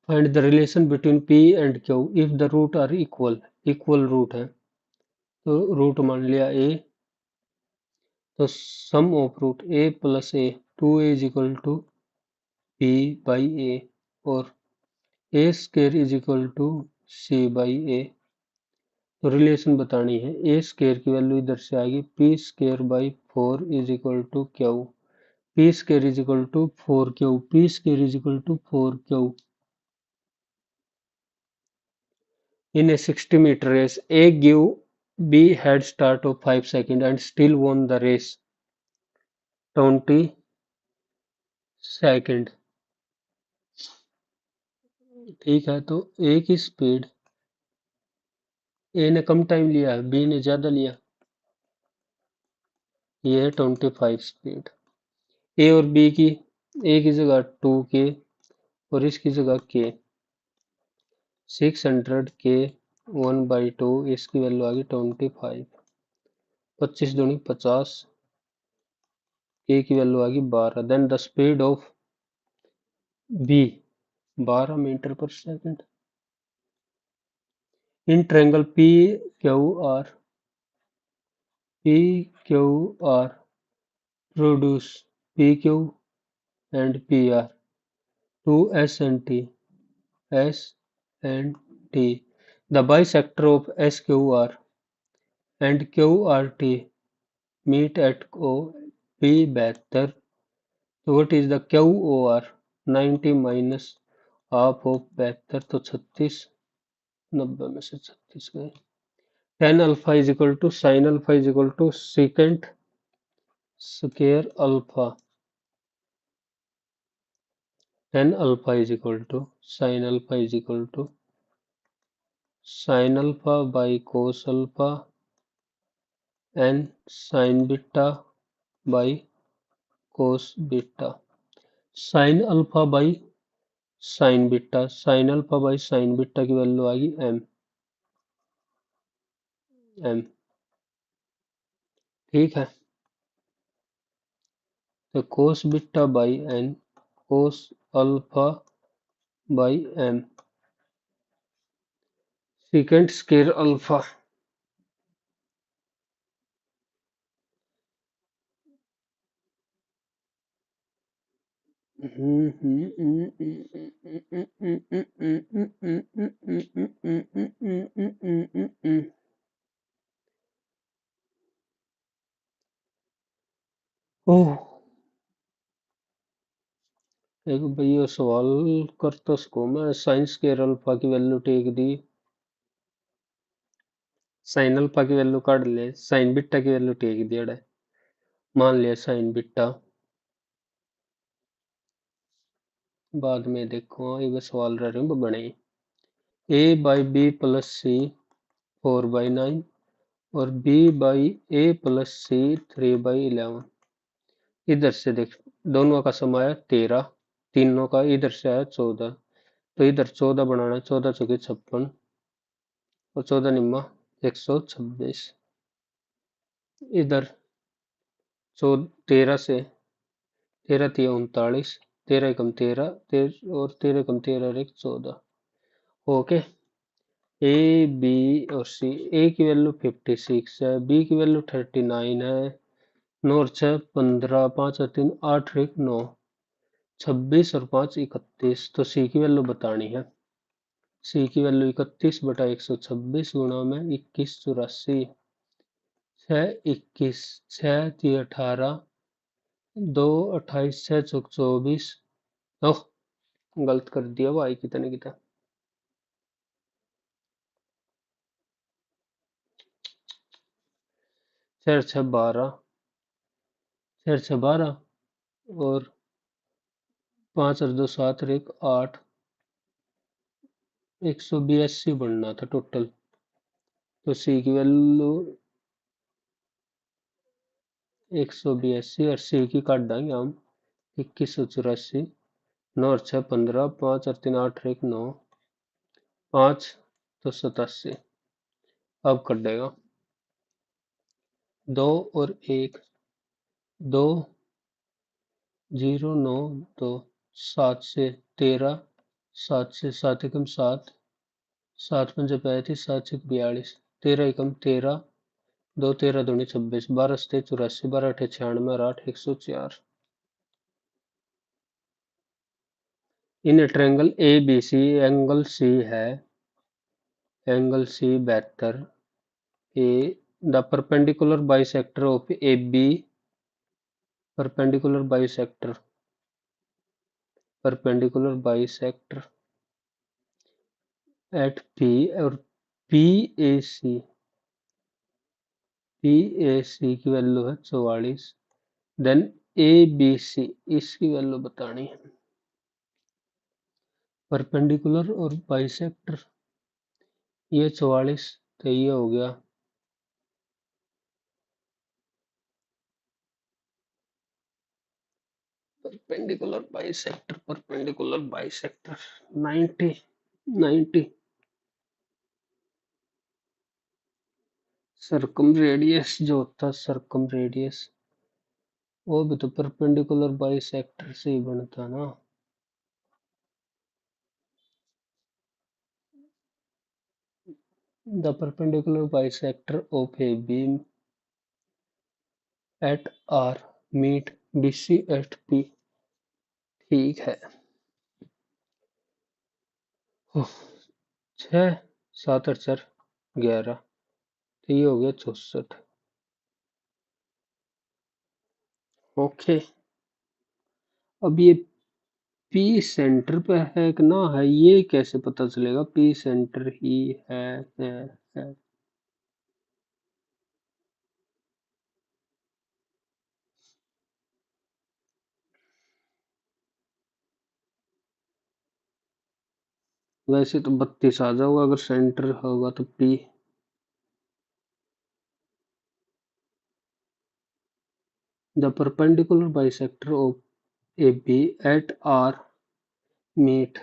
Find the relation between P and Q if the root are equal, equal root है, तो रूट मान लिया ए, तो sum of root A plus A, 2a is equal to P by A, और A square is equal to C by A, तो relation बतानी है। ए square की वैल्यू इधर से आएगी, p square by 4 is equal to q, p square is equal to 4 q, p square is equal to 4 q. In a 60-meter race, A gave B head start of 5 seconds and still won the race 20 second, ठीक है, तो A की speed, A ने कम time लिया है, B ने ज्यादा लिया, ये है 25 स्पीड। A और B की, A की जगह 2K और इसकी जगह K, 600K 1/2, इसकी वैल्यू आ गई 25, 25 दूनी 50, K की वैल्यू आ गई 12, then the speed of B 12 metre पर second. In triangle P Q R produce P Q and P R to S and T, the bisector of S Q R and Q R T meet at O P 72, तो what is the Q O R, 90 minus half of 72, तो 36, 90 में से 36 गए। tan alpha is equal to sine alpha is equal to second square alpha, tan alpha is equal to sine alpha is equal to sine alpha by cos alpha N sine beta by cos beta, sine alpha by sine beta, sine alpha by sine beta की value आ गई M, M, ठीक है, तो cos beta by N, cos alpha by M, second square alpha, ओह, एक भैया सवाल करता उसको मैं साइंस के अल्फा की वैल्यू टेक दी साइन अल्फा की वैल्यू काट ले साइन बीटा की वैल्यू टेक दी अड़े मान लिया साइन बीटा बाद में देखो ये सवाल रह रहे हैं बने ए बाई बी प्लस सी 4/9 और बी बाई ए प्लस सी 3/11 इधर से देख दोनों का सम आया 13 तीनों का इधर से आया 14 तो इधर 14 बनाना 14 चौके 56 और 14 निम्मा 126 इधर 13 से 13 तिया 39 13 एकम 13 और 13 एकम 13 एक 14 ओके ए बी और सी ए की वैल्यू 56 है बी की वैल्यू 39 है 9 और 6 15 5 और 3 8 एक 9 26 और 5 31 तो सी की वैल्यू बतानी है सी की वैल्यू 31/126 गुणा में 21 84 6 21 6 3 18 2 28 6 चौक 24 ओह गलत कर दिया भाई कितने कितना 6 6 12 6 6 12 और 5 और 2 7 और 1 8 182 बनना था टोटल तो सी की वैल्यू 182 और सी की काट देंगे हम 2184 9 और 6 15 5 और 3 8 1 9 5 तो 87 अब कट देगा 2 और 1 2 0 9 2 7 से 13 7 से 7 एकम 7 7 पंजे 35 7 से 42 13 एकम 13 2 13 दूनी 26 12 से 84 12 अठे 96 और 8 104 in triangle A B C angle C है angle C 72 A the perpendicular bisector of A B perpendicular bisector at P और पी ए सी की वैल्यू है 44 देन ए बी सी इसकी वैल्यू बतानी है परपेंडिकुलर और बाइसेक्टर ये 44 तो ये हो गया परपेंडिकुलर बाइसेक्टर 90 सर्कम रेडियस जो होता है सर्कम रेडियस वो भी तो परपेंडिकुलर बाइसेक्टर से ही बनता ना the perpendicular bisector of A B at R meet BC at P ठीक है 6 7 और 4 11 तो ये हो गया 64 ओके अब ये पी सेंटर पे है कि ना है ये कैसे पता चलेगा पी सेंटर ही है वैसे तो 32 आ जाओगा अगर सेंटर होगा तो P the perpendicular bisector of A B at R meet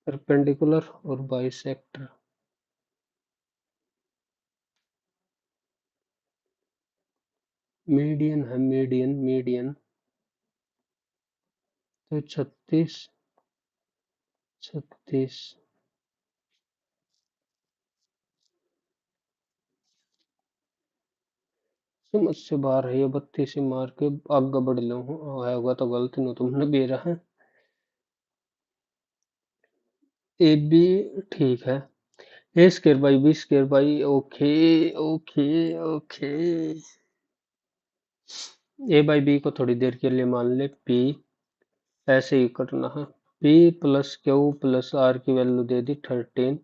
perpendicular और बाइसेक्टर मीडियन है मीडियन तो 36 36 समझ से बाहर है ये, बत्ती से मार के आगे बढ़ लो होगा तो गलत नो तुमने बेरा है। ए बी ठीक है। A square by B square by okay okay okay. A by B को थोड़ी देर के लिए मान ले पी, ऐसे ही करना है। P plus Q plus R की वैल्यू दे दी 13,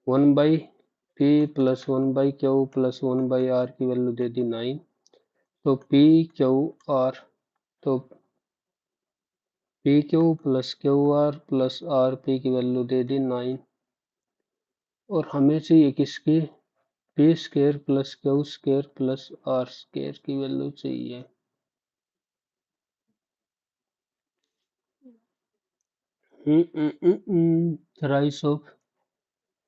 1/p plus 1/q plus 1/r की वैल्यू दे दी 9। तो पी क्यू आर, तो P Q plus Q R plus R P की वैल्यू दे दी 9। और हमें चाहिए किसकी, P square plus Q square plus R square की वैल्यू चाहिए। Thrice of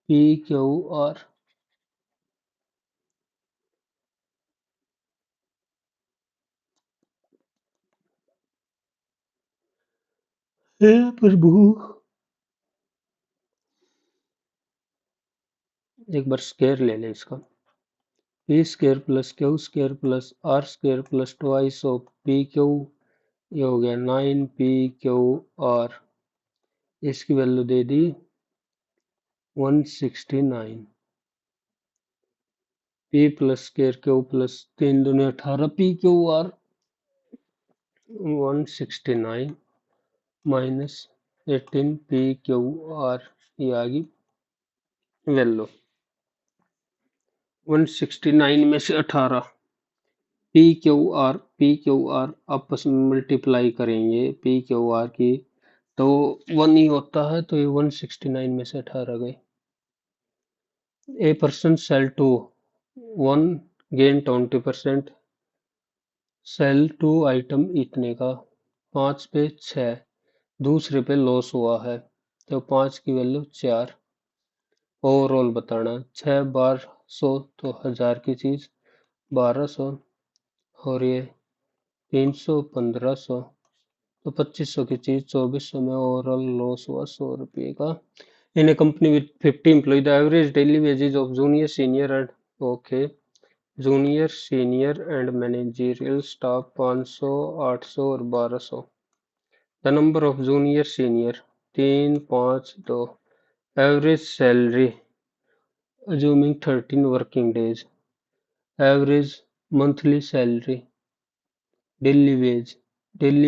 P Q R. हे प्रभु, एक बार स्क्वायर ले ले इसका। P square plus q square plus r square plus twice of P q, ये हो गया 9 पी क्यू आर। इसकी वैल्यू दे दी 169। P plus square q plus 3 दूनी 18 p Q r 169 minus 18 p Q r, ये आ गई वैल्यू। 169 में से 18 पी क्यू आर आपस में मल्टीप्लाई करेंगे पी क्यू आर की, तो 1 ही होता है, तो ये 169 में से 18 गए। A person sell to 1 gain 20%, sell to item इतने का, 5 पे 6, दूसरे पे लॉस हुआ है, तो 5 की वैल्यू 4। ओवरऑल बताना 6 बार 100 तो 1000 की चीज 1200, और ये 300 1500 तो 2500 की चीज 2400 में ओवरऑल लॉस हुआ 100 रुपये का। In a company with 50 employ the average daily wages of junior senior and okay junior senior and managerial staff 500 800 और 1200। The number of junior senior 3 5 2। Average salary assuming 13 working days. Average monthly salary, daily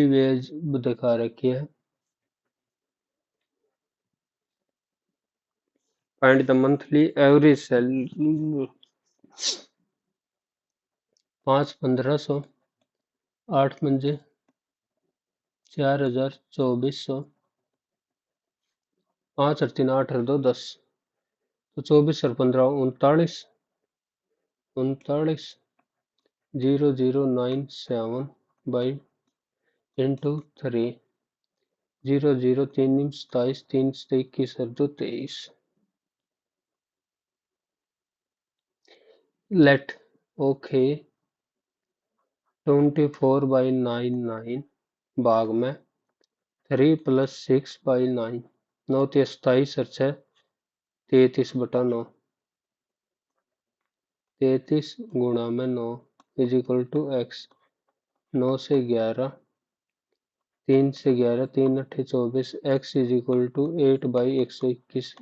wage दिखा रखी है। Find the monthly average salary. 5 1500, 8 पंजे 4000, 2400, 5 और 3 8 और 2 10, तो 24 और 15 39, 0097 by into 3, 00 3 27, 3 से 21 और 2 23। लेट ओके 24/9 भाग में 3 + 6/9, 9 × 27 और 6 33/9, 33 गुणा में 9 इज इक्वल टू एक्स। 9 से 11, 3 से 11, 3 8 24, x is equal to 8/121।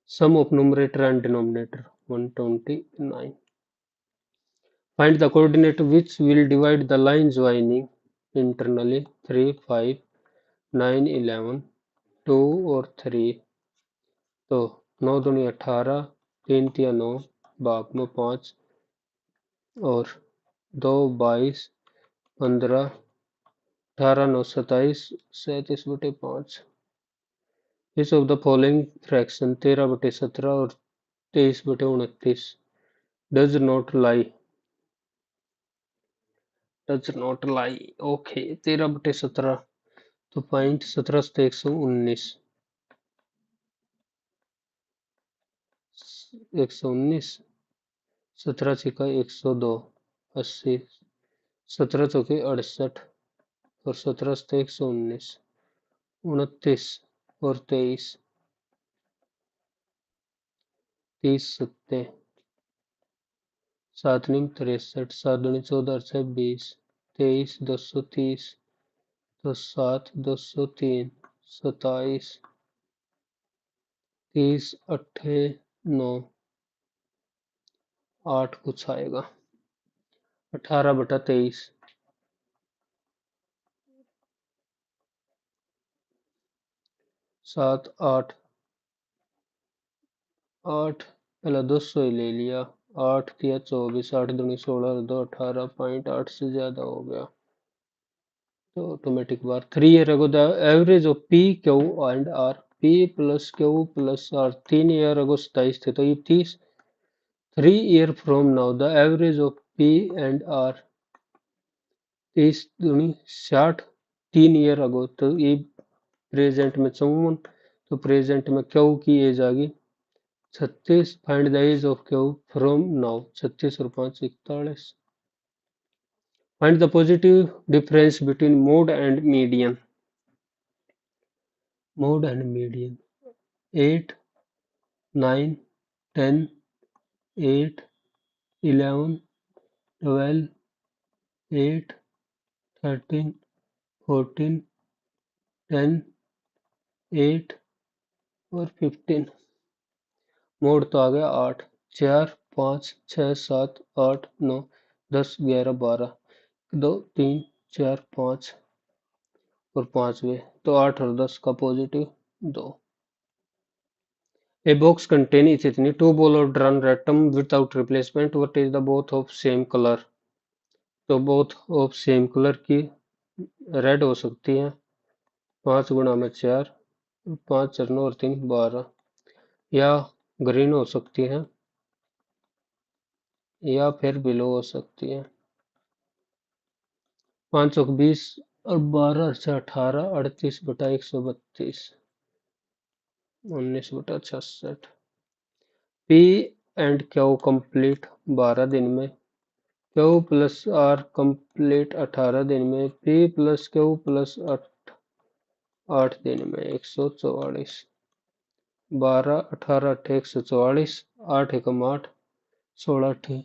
Sum of numerator and denominator 129। Find the coordinate which will divide the line joining internally 3 5 9 11 2 और 3। तो 9 दूनी 18, 3 तिया 9, भाग में 5 और 2 22, 15, 18 9 27, 37/5। इस ऑफ द फॉलोइंग फ्रैक्शन 13/17 और 23/29 डज नॉट लाई, ओके 13/17, तो पॉइंट 17 से 119, 119, 17 छिका 102, 80, 17 चौके 68 और 17 से 119, 29 और 23, 30 सत्ते सात नीम 63, 7 दूनी 14 से 20, 23 230, तो 7 203, 27, 30 अट्ठे 9, 8 कुछ आएगा, 18/23, 7 8, 8 पहले 200 ही ले लिया, 8 तिया 24, 8 दूनी 16 और 2 18.8 से ज्यादा हो गया, तो ऑटोमेटिक बार 3 year ago the average of P Q and r, p plus Q plus r 3 year ago 27 थे, तो ये 30, 3 year from now the average of p and r 30 दूनी 60, 3 ईयर अगो, तो ये प्रेजेंट में 54, तो प्रेजेंट में क्यू की एज आ गई 36, find the age of q from now, 36 और 5 41, find the positive difference between mode and median, mode and median 8 9 10 8 11 12 8 13 14 10 8 और 15, मोड तो आ गया 8, 4 5 6 7 8 9 10 11 12, 2 3 4 5 और 5वें, तो 8 और 10 का positive 2। A box contain is इतनी, two ball or run atom without replacement, what is the both of same color, तो both of same color की रेड हो सकती है, 5 × 4, 5 4 9 और 3 12, या ग्रीन हो सकती है, या फिर ब्लू हो सकती है, 5 20 और 12 से 18, 38/132, 19/66, पी एंड क्यू कंप्लीट 12 दिन में, क्यू प्लस आर कंप्लीट 18 दिन में, पी प्लस क्यू प्लस 8 दिन में, 144, 12 18 8 144, 8 एकम 8, 16 8,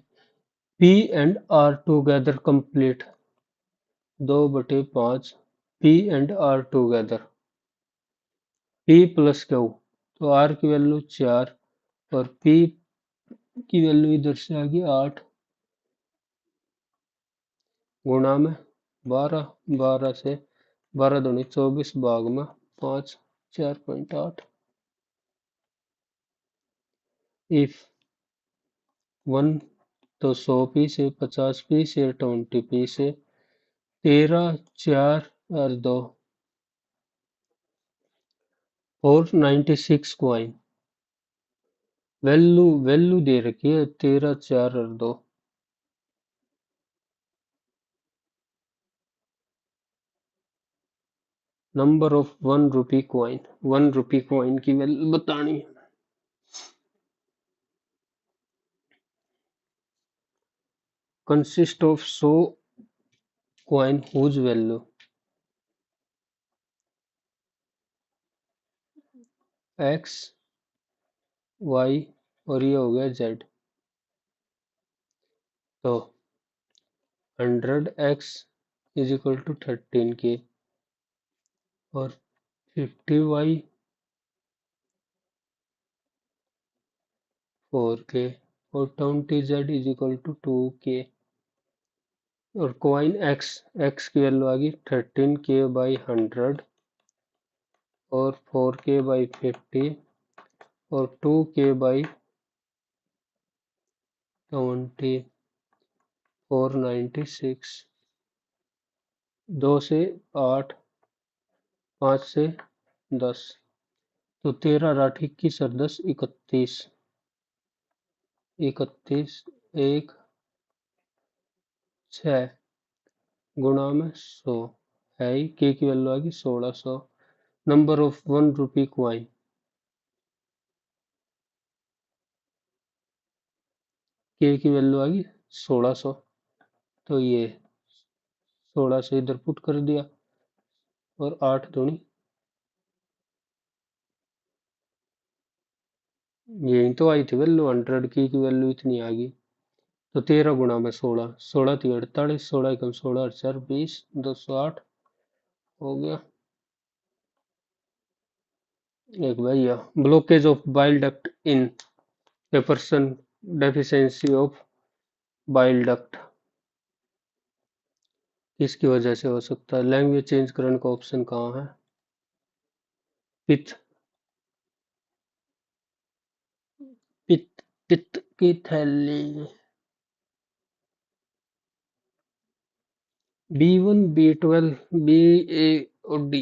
p and r together complete 2/5, p and r together, p plus q, तो आर की वैल्यू 4 और पी की वैल्यू इधर से आ गई 8, गुणा में 12, 12 से 12 दूनी 24, भाग में 5, 4.8, इफ 1, तो 100 पी से, 50 पी से, 20 पी से, 13 4 और 2, 496 कॉइन, वैल्यू वैल्यू दे रखी है 13 4 और 2, number of 1 rupee coin, 1 rupee coin की वैल्यू बतानी है, consist of 100 coin whose value x y और ये हो गया z, तो 100x is equal to 13k और 50y 4k और 20z is equal to 2k, और कॉइन x की वैल्यू आ गई 13k/100 और 4k/50 और 2k/20, 496, 2 से 8, 5 से 10, तो 13 8 21 और 10 31, 31 1 6 गुणा में 100 है ही, के की वैल्यू आ गई 1600, नंबर ऑफ 1 रुपी क्वाइन, के की वैल्यू आ गई 1600, तो ये 1600 इधर पुट कर दिया, और 8 दूनी, यही तो आई थी वैल्यू 100 की वैल्यू इतनी आ गई, तो 13 × 16, 16×3 = 48, 16 × 16 = 20, 208 हो गया। एक भैया, blockage of bile duct in a person, deficiency of bile duct किसकी वजह से हो सकता है? लैंग्वेज चेंज करने का ऑप्शन कहाँ है? पित्त, पित्त, पित्त की थैली। B1, B12, B, A और D।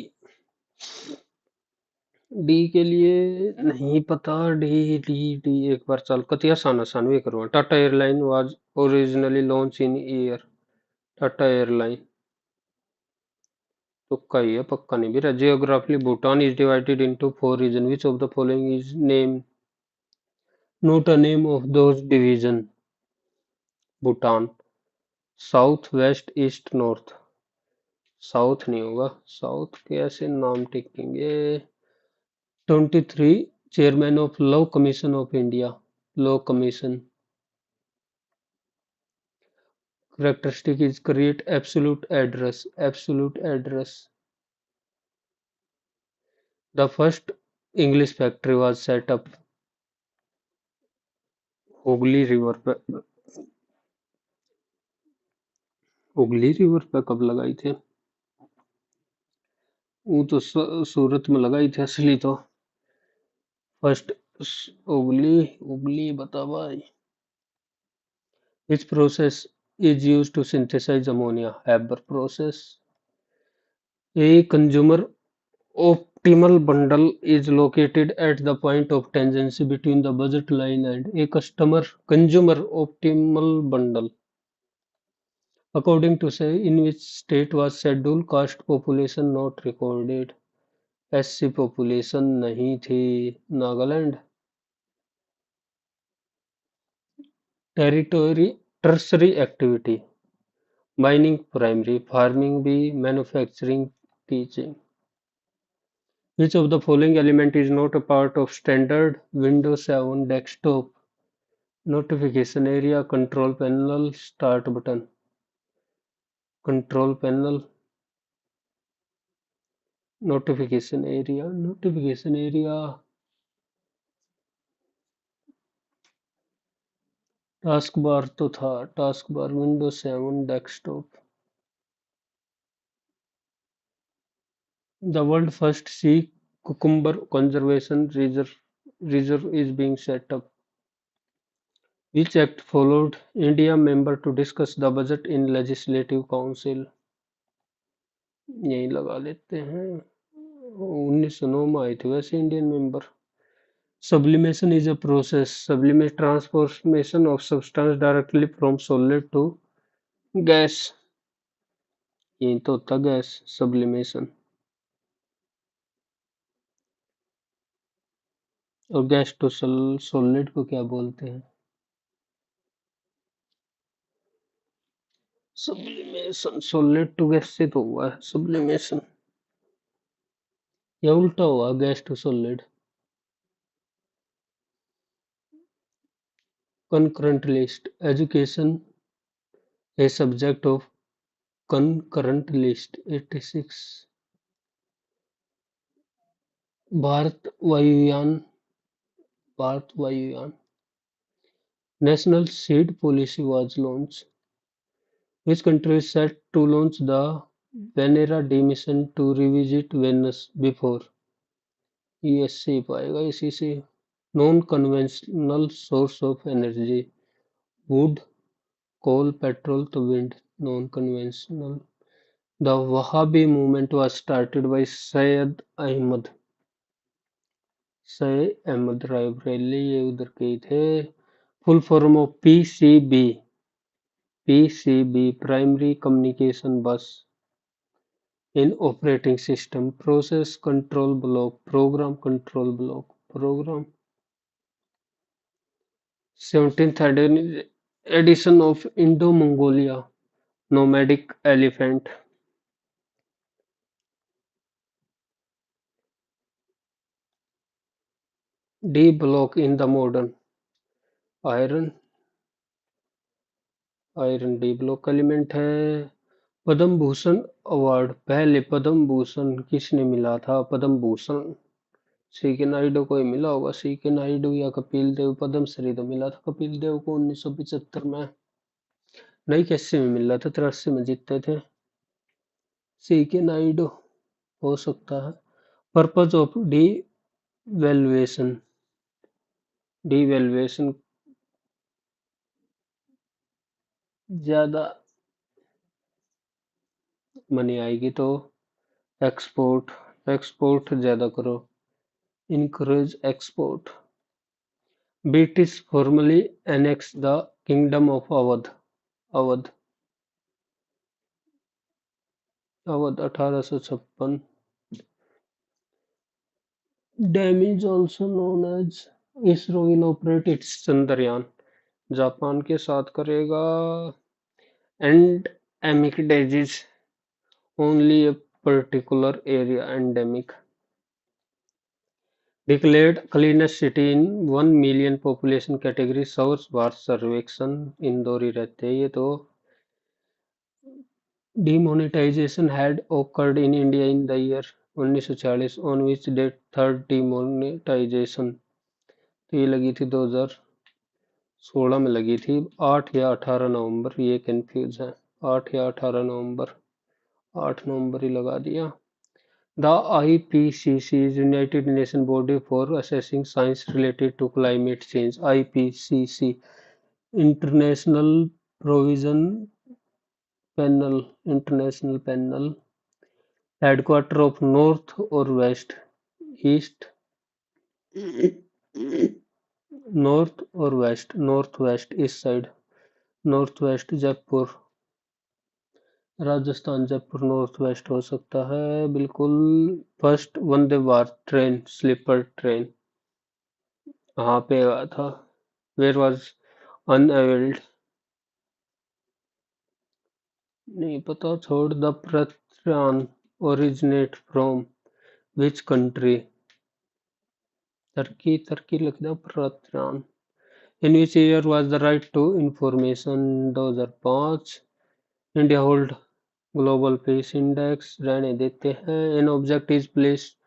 डी के लिए नहीं पता। डी डी डी एक बार चल कति आसान आसान भी करो। Tata airline was originally launch in year. Tata airline तुक्का ही है, पक्का नहीं भी रहा। Geographically Bhutan is divided into 4 region, which of the following is name not a name of those division? Bhutan, south, west, east, north. South नहीं होगा, साउथ के ऐसे नाम टिकेंगे। 23 chairman of law commission of India, law commission. Characteristic is create absolute address, absolute address. The first English factory was set up Hooghly river पे। Hooghly river पे कब लगाई थे? वो तो सूरत में लगाई थी असली तो। फर्स्ट हुगली, हुगली बता भाई। Which process is used to synthesize ammonia? Haber process. A consumer optimal bundle is located at the point of tangency between the budget line and a consumer optimal bundle. According to say, in which state was scheduled caste population not recorded? SC population नहीं थी। Nagaland. Territory tertiary activity, mining primary, farming B, manufacturing, teaching. Which of the following element is not a part of standard Windows 7 desktop? Notification area, control panel, start button। control panel, notification area। Task bar तो था, task bar Windows 7 desktop. The world first sea cucumber conservation reserve is being set up. Which act followed India member to discuss the budget in legislative council? यही लगा लेते हैं। 1909 में आई थी वैसे Indian member. Sublimation is a process, sublimate transformation of substance directly from solid to gas। यही तो होता गैस सब्लिमेशन। और गैस टू सॉलिड को क्या बोलते हैं? सब्लिमेशन। सॉलिड टू गैस से तो हुआ है सब्लिमेशन, या उल्टा हुआ gas to solid. concurrent list, education a subject of concurrent list। 86 Bharat वायुयान, भारत वायुयान। National seed policy was launched। Which country is set to launch the Venera D mission to revisit Venus before? ESC पाएगा इसी से। Non conventional source of energy, would, coal, petrol to wind, non-conventional। The Wahhabi movement was started by Syed Ahmad, Syed Ahmad Raebareli, ये उधर के ही थे। Full form of PCB, PCB primary communication bus in operating system, process control block, program control block, program. 17th edition of Indo-Mongolia nomadic elephant। D block in the modern iron iron D block element है। Padma Bhushan award, पहले पद्म भूषण किसने मिला था? पद्म भूषण सी के नायडू को ही मिला होगा। सी के नायडू या कपिल देव। पद्मश्री तो मिला था कपिल देव को 1975 में। नहीं, कैसे में मिला था, 83 में जीते थे। सी के नायडू हो सकता है। Purpose of devaluation, devaluation ज्यादा मनी आएगी तो एक्सपोर्ट, एक्सपोर्ट ज्यादा करो, encourage export. British formally annex the kingdom of Awadh, Awadh, Awadh 1856। Dam is also known as, ISRO will operate its Chandrayaan, Japan के साथ करेगा। Endemic disease, only a particular area endemic. Declared cleanest city in 1 million population category, Swachh Bharat सर्वेक्षण। इंदौर ही रहते हैं ये तो। Demonetization had occurred in India in the year 1946, on which date third demonetization? तो ये लगी थी 2016 में लगी थी, 8 या 18 नवंबर, ये कंफ्यूज है। 8 या 18 नवंबर, 8 नवंबर ही लगा दिया। The IPCC is United Nations body for assessing science related to climate change. IPCC, International Provision panel, international panel. Headquarter of north और वेस्ट, ईस्ट, नॉर्थ और वेस्ट, नॉर्थ वेस्ट इस side, north west Jaipur, Rajasthan Jaipur north west हो सकता है बिल्कुल। First Vande Bharat train, sleeper train कहाँ पे आया था? वेयर वाज अनवेल्ड, नहीं पता, छोड़। द प्रत्यान originate from which country? Turkey, Turkey लिख दो, प्रत्यान। In which year was the right to information? 2005। India hold global peace index, रहने देते हैं। An object is placed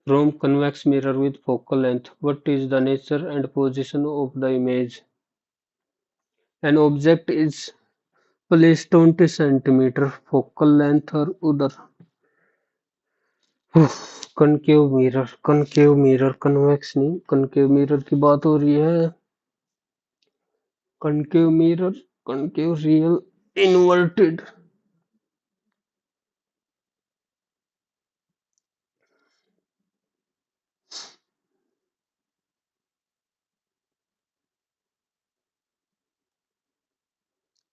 from convex mirror with focal length. What is the nature and position of the image? An object is placed 20 centimeter focal length और उधर concave mirror, concave mirror, convex नहीं, concave mirror की बात हो रही है। Concave mirror, concave real, inverted.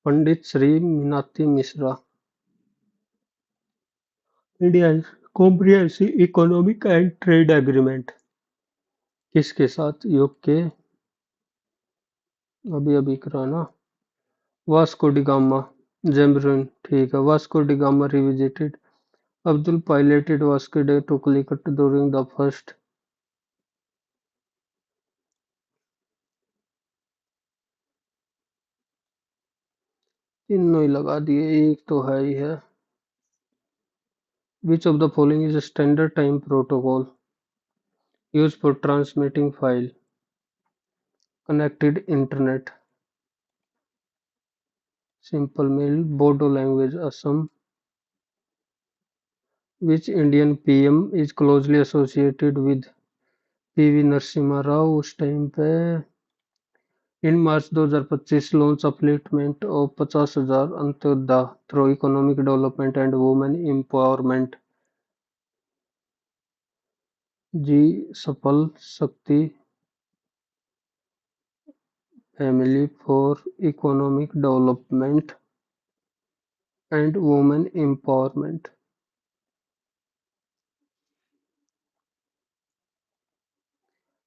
Pandit Shri Meenakshi Mishra. India comprehensive economic and trade agreement किसके साथ? यूके, अभी अभी कराना। वास्को डी गामा, जैमरून, ठीक है। Vasco da Gama revisited, Abdul piloted Vasco da to Calicut during the first. तीनों ही लगा दिए, एक तो है ही है। Which of the following is a standard time protocol used for transmitting file? Connected internet, simple mail, Bodo language, Assam. Which Indian PM is closely associated with PV Narasimha Rao उस time पे? In March 2025 launch upliftment of 50,000 Antyodaya through economic development and women empowerment. G Safal शक्ति family for economic development and women empowerment.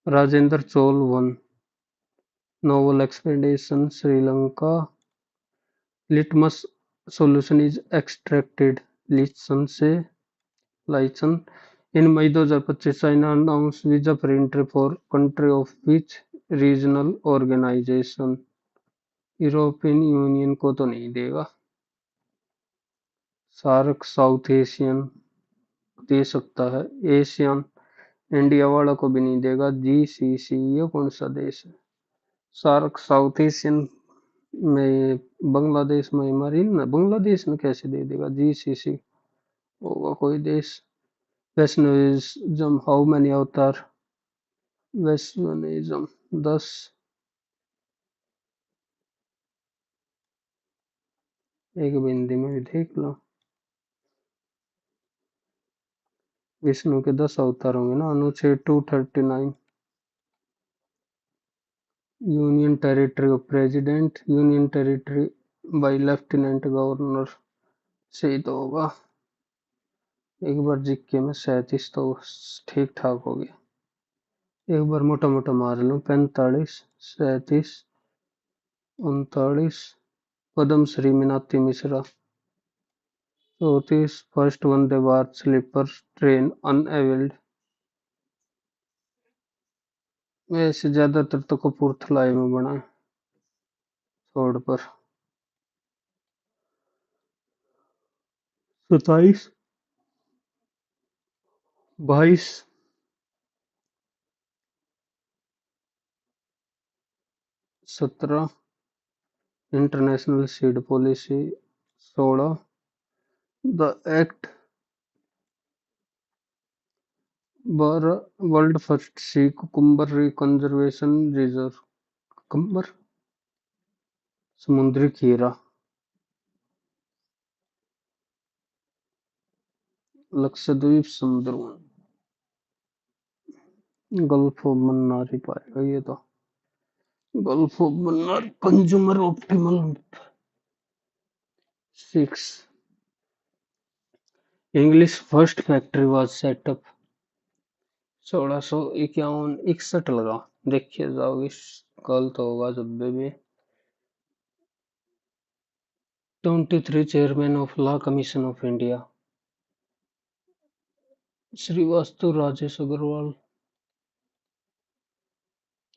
Rajendra Chola one, naval expedition Sri Lanka. Litmus solution is extracted lichen से, lichen. In May 2025 China announce visa free entry for country of which regional organization? European Union को तो नहीं देगा। SAARC south Asian दे सकता है। Asian India वाला को भी नहीं देगा। जीसीसी ये कौन सा देश है? सार्क साउथ एशियन में बांग्लादेश में हमारी ना, बांग्लादेश में कैसे दे देगा? जीसीसी होगा कोई देश। वैष्णविज्म हाउ मैनी अवतार? वैष्णविज्म 10। एक बिंदी में भी देख लो। विष्णु के 10 अवतार होंगे ना। अनुच्छेद 239। Union territory of president, union territory by lieutenant governor से ही तो होगा। एक बार जिक्के में 37 तो ठीक ठाक हो गया। एक बार मोटा मोटा मार लूं। 45, 37, 39। Padmashri Meenakshi Mishra. 34। First Vande Bharat sleeper train अनएबल्ड। वैसे ज्यादातर तो कपूरथला में बना है छोड़ पर। 27, 22, 17। International seed policy. 16। The act. 12। World first sea cucumber conservation reserve. Cucumber समुद्री खीरा। लक्षद्वीप समुद्र में गल्फ ऑफ मन्नार ही पाएगा ये तो। Gulf of Mannar consumer optimal 6। English first factory was setup 1651 61 लगा। देखिए जाओगे कल तो होगा जब भी। 23 chairman of law commission of India. Srivastava Rajesh Agarwal.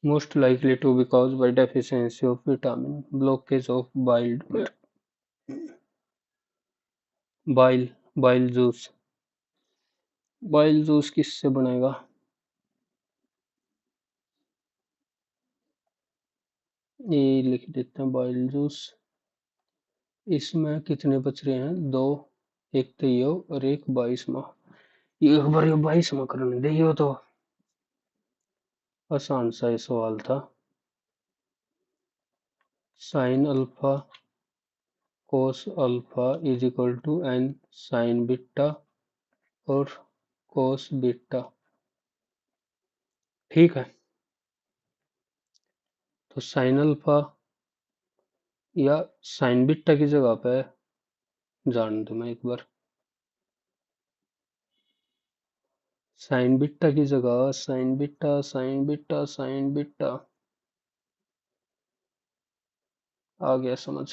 Most likely to be caused by deficiency of vitamin, blockage of bile bile juice। Bile juice किससे बनेगा? ये लिख देते हैं बाइल जूस। इसमें कितने बच रहे हैं? 2। एक तो ये और एक 22वां। ये एक बार ये 22वां करने दे। ये तो आसान सा ये सवाल था। Sine alpha cos alpha is equal to n sine beta और कोस बीटा। ठीक है, तो साइन अल्फा या साइन बीटा की जगह पे जान दो मैं एक बार। साइन बीटा की जगह sine beta sine beta sine beta आ गया समझ।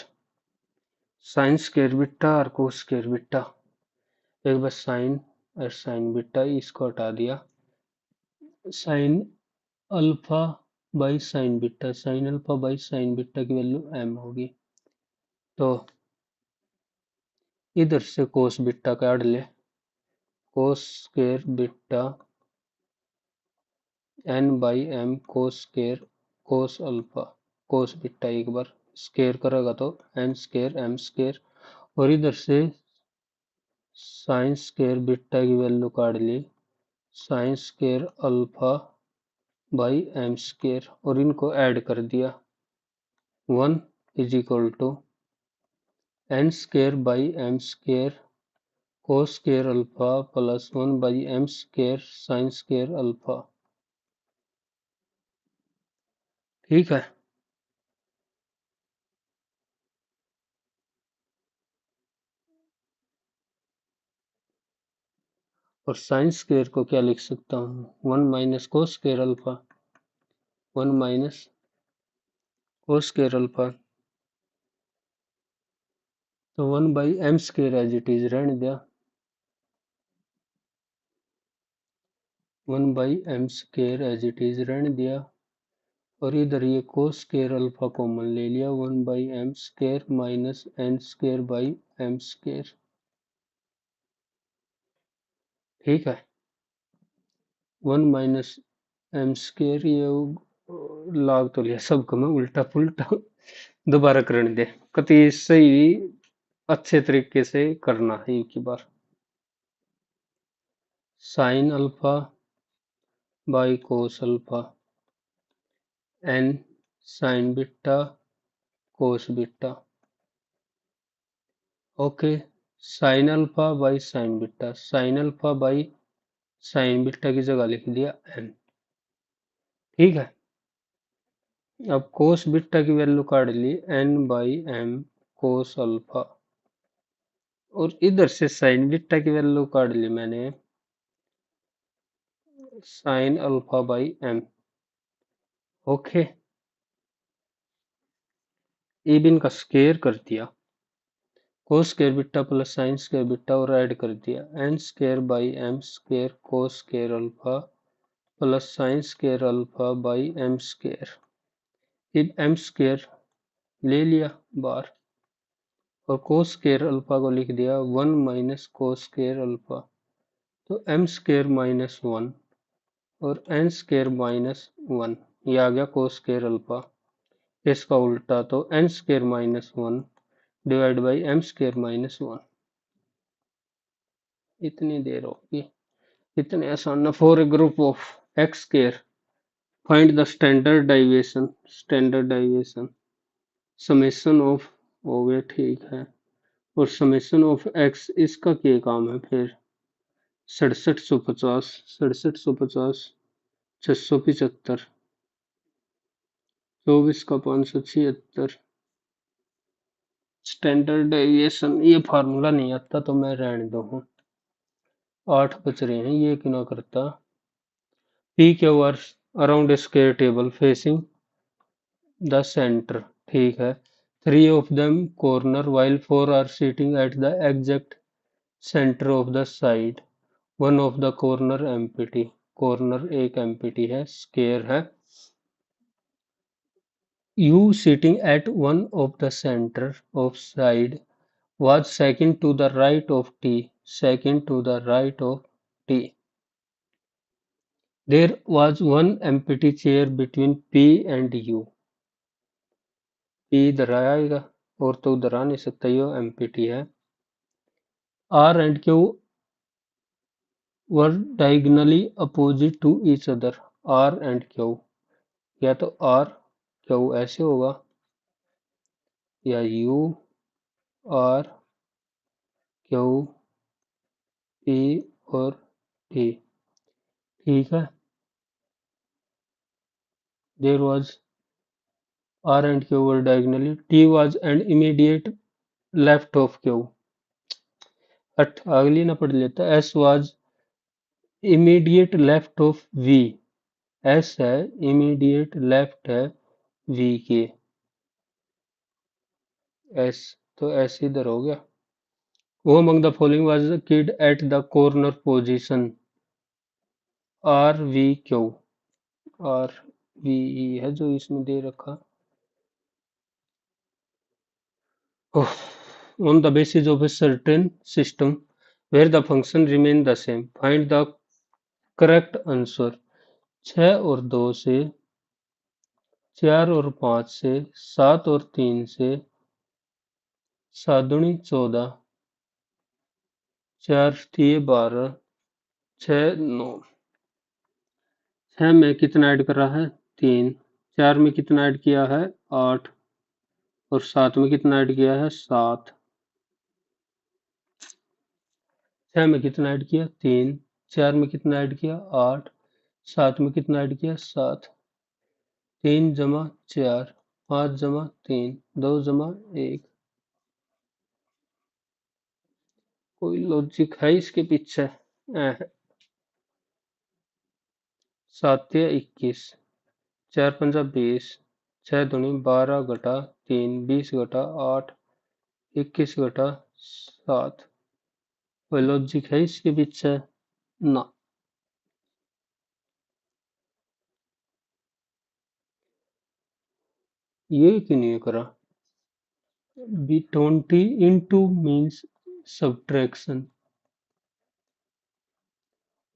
साइन स्क्वायर बीटा और कोस स्क्वायर बीटा। एक बार साइन और साइन बीटा इसको हटा दिया। Sign alpha by sine beta, sine alpha by sine beta की वैल्यू m होगी। तो इधर से कोस बीटा काट ले। Cos square beta n by m cos square cos alpha cos beta. एक बार स्क्वायर करेगा तो n स्क्वायर m स्क्वायर। और इधर से साइन स्क्वायर बीटा की वैल्यू काट ली। Sine square alpha by m square और इनको ऐड कर दिया। 1 is equal to n square by m square cos square alpha plus 1 by m square sine square alpha. ठीक है, और साइन स्क्वायर को क्या लिख सकता हूँ? 1 minus cos square alpha. 1 minus cos square alpha. तो 1 by m square as it is रहने दिया। 1 by m square as it is रहने दिया। और इधर ये कोस स्केयर अल्फा कॉमन ले लिया, 1/m² माइनस n² ठीक है। 1 - m², ये लाग तो लिया सबको मैं उल्टा पुल्टा दोबारा करने दे, कति सही अच्छे तरीके से करना है एक ही बार। Sine alpha by cos alpha n sine beta cos beta, okay. Sine alpha by sine beta, sine alpha by sine beta की जगह लिख दिया n, ठीक है। अब कोस बीटा की वैल्यू काट ली n/m कोस अल्फा, और इधर से साइन बीटा की वैल्यू काट ली मैंने sign alpha by m, okay. अब इनका स्केयर कर दिया, cos square beta plus sine square beta, और ऐड कर दिया n² by m² cos square alpha plus sine square alpha by m²। अब m² ले लिया बार, और कोस स्केयर अल्फा को लिख दिया 1 माइनस कोस स्केयर अल्फा, तो m² - 1 और n² - 1, ये आ गया कोस स्केयर अल्फा। इसका उल्टा तो n² - 1 डिवाइड बाई m² - 1, इतनी देर होगी, इतने आसान। For a group of x², find the standard deviation summation of, हो गया ठीक है। और समेशन ऑफ x, इसका क्या काम है फिर, 6750, 6750, 675, 24 का 576। स्टैंडर्ड डेविएशन, ये फार्मूला नहीं आता तो मैं रहने दो हूँ। 8 बच रहे हैं, ये क्यों ना करता। P Q R around a square table facing the centre, ठीक है। 3 of them corner while 4 are sitting at the exact center of the side, one of the corner empty, corner एक एम्प्टी है, स्क्वायर है। U sitting at one of the center of side was second to the right of T, second to the right of T. There was one empty chair between P and U. P इधर आएगा, और तो उधर आ नहीं सकता, ये empty है। R and Q were diagonally opposite to each other, R and Q, या तो R Q ऐसे होगा, या U R Q P और T, ठीक है। There was R and Q were diagonally, T was an immediate left of Q, अगली ना पढ़ लेता। S was immediate left of V, S है immediate left है V के, S, तो S इधर हो गया। Who among the following was the kid at the corner position, R V Q, R V E है जो इसमें दे रखा। On the basis of a certain system where the function remain the same, find the correct answer। 6 और 2 से, 4 और 5 से, 7 और 3 से, 7 दूनी 14, 4 दिए 12, 6 9, 6 में कितना ऐड कर रहा है 3, 4 में कितना ऐड किया है 8, और 7 में कितना ऐड किया है 7, 6 में कितना ऐड किया 3, 4 में कितना ऐड किया 8, 7 में कितना ऐड किया 7, 3 जमा 4, 5 जमा 3, 2 जमा 1, कोई लॉजिक है इसके पीछे। 7 या 21, 4 पंजा 20, 6 दूनी 12 घटा 3, 20 घटा 8, 21 घटा 7, कोई लॉजिक है इसके पीछे ना। ये क्यों नहीं करा? बी 20 into means subtraction,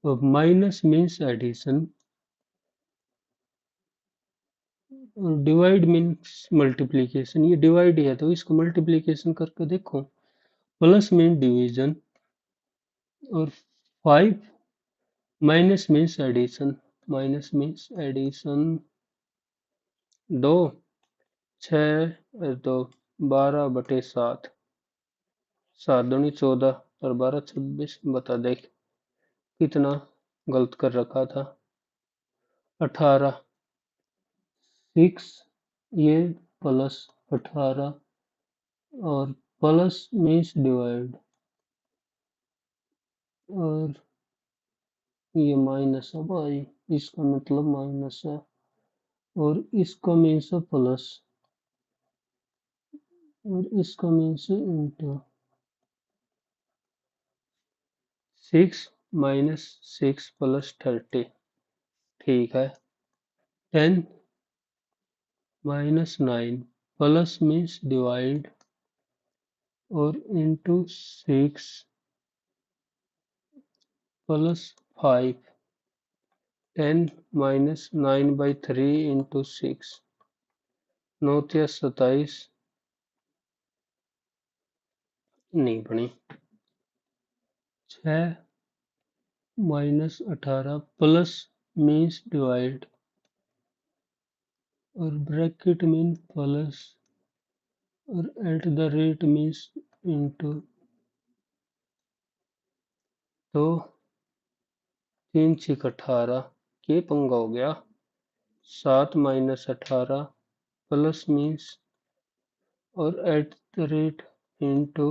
और माइनस मीन्स एडिशन, और डिवाइड मीन्स मल्टीप्लीकेशन। ये डिवाइड है तो इसको मल्टीप्लीकेशन करके देखो। प्लस मीन्स डिवीजन, और 5 minus means addition, minus means addition. 2 6 तो 12/7, 7 दूनी 14 और 12 26। बता देख कितना गलत कर रखा था। 18 6, ये प्लस 18, और प्लस मीन्स डिवाइड, और ये माइनस है भाई, इसका मतलब माइनस है, और इसका मीन्स है प्लस, और इसका मीन्स है इंटू। 6 माइनस 6 प्लस 30, ठीक है। 10 माइनस 9 प्लस मीन्स डिवाइड, और इंटू 6 प्लस 5। 10 माइनस 9/3 इंटू 6, 9 या 27, नहीं बनी। 6 माइनस 18 प्लस मीन्स डिवाइड, और ब्रैकेट मीन प्लस, और at the rate means into. तो 3 6 18, ये पंगा हो गया। 7 माइनस 18 प्लस मीन्स, और at the rate into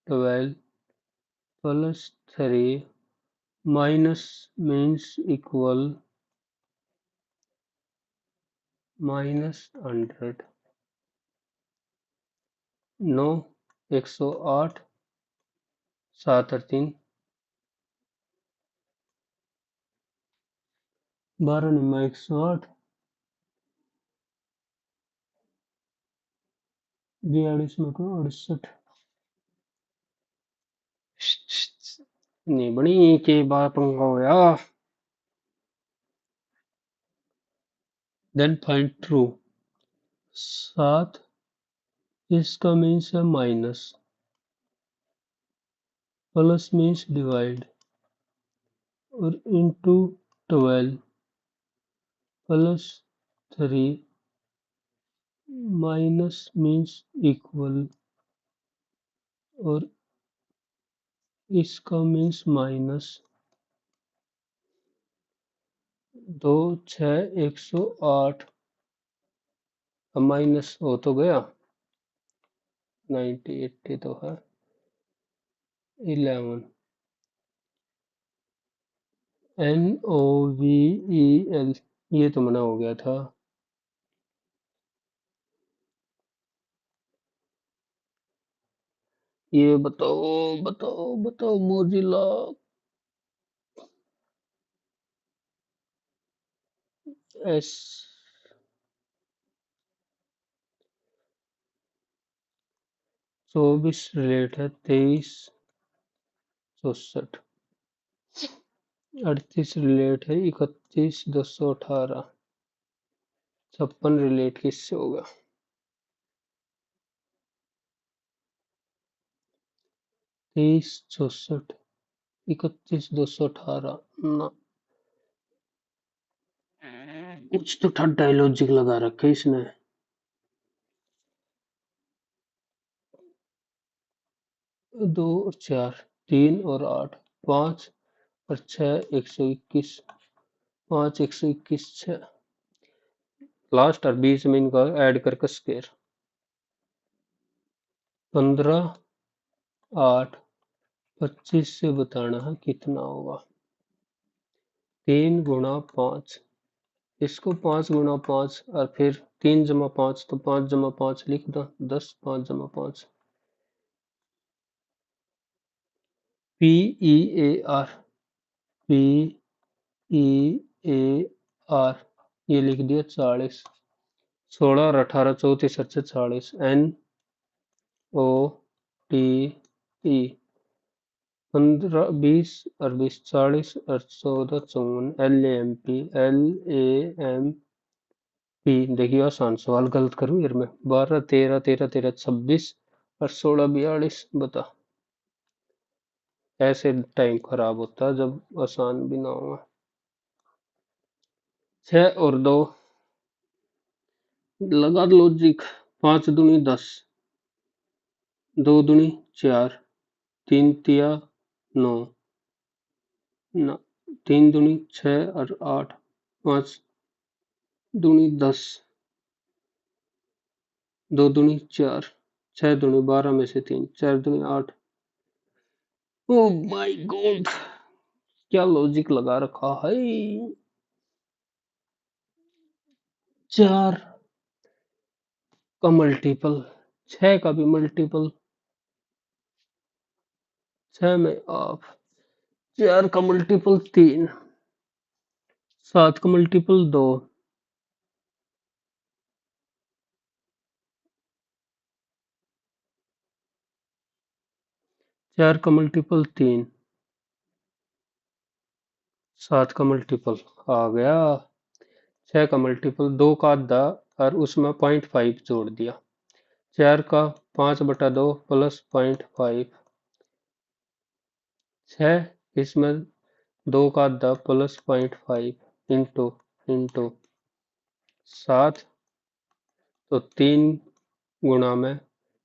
12 plus 3 minus means equal minus 100। 9 108, 7 और 3 12 निम्मा 108, 42 में को 68। नहीं बनी के बार पंगा होया। Then find true. 7 इसका मीन्स है माइनस, प्लस मीन्स डिवाइड, और into 12 plus 3 minus means equal, और इसका मीन्स माइनस। 2 6 108, अब माइनस हो तो गया, 90 80 तो है। 11 NOVEL, ये तो मना हो गया था। ये बताओ बताओ बताओ मोजिला एस। 24 रिलेट है 23 64। 38 रिलेट है 31 218। 56 रिलेट किससे होगा? 23 64 31 218 ना, कुछ तो ठंडा लॉजिक लगा रखा है इसने। 2 और 4, 3 और 8, 5 और 6 121, 5 121 6, लास्ट और बीच में इनका ऐड करके स्क्वायर। 15 8 25 से बताना है कितना होगा। 3 गुणा 5, इसको 5 गुणा 5, और फिर 3 जमा 5, तो 5 जमा 5 लिख दो, 10 5 जमा 5। PEAR, PEAR, ये लिख दिया 40। 16 और 18 34 अच्छे 40 NOTE 15 20 और 20 40 और 14 54 LAMP देखिए आसान सवाल गलत करूं यार मैं 12 13 13 13 26 और 16 42 बता ऐसे टाइम खराब होता है जब आसान भी ना हो 6 और 2 लगा लॉजिक 5 दूनी 10 2 दूनी 4 3 तिया 9 ना 3 दूनी 6 और 8 5 दूनी 10 2 दूनी 4 6 दूनी 12 में से 3 4 दूनी 8 ओ माय गॉड क्या लॉजिक लगा रखा है 4 का मल्टीपल 6 का भी मल्टीपल 6 में आप 4 का मल्टीपल 3 7 का मल्टीपल 2 4 का मल्टीपल 3 7 का मल्टीपल आ गया 6 का मल्टीपल 2 का आधा और उसमें 0.5 जोड़ दिया 4 का 5/2 प्लस 0.5 6 इसमें 2 का आधा प्लस 0.5 इंटू 7 तो 3 गुणा में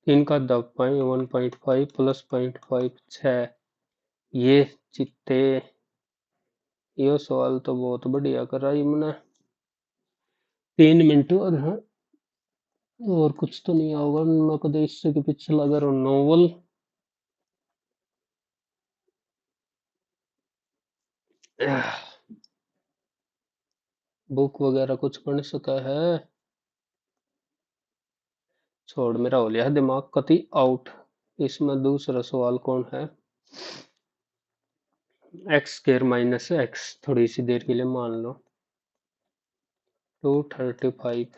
3 का आधा 1.5 प्लस 0.5 6 ये चित्ते यो सवाल तो बहुत बढ़िया करा इमने 3 मिनट और कुछ तो नहीं होगा मैं कदे इससे के पीछे लगा रहा नोवेल बुक वगैरह कुछ पढ़ सका है छोड़ मेरा हो लिया है दिमाग कति आउट इसमें दूसरा सवाल कौन है एक्स स्क्वायर माइनस एक्स थोड़ी सी देर के लिए मान लो 235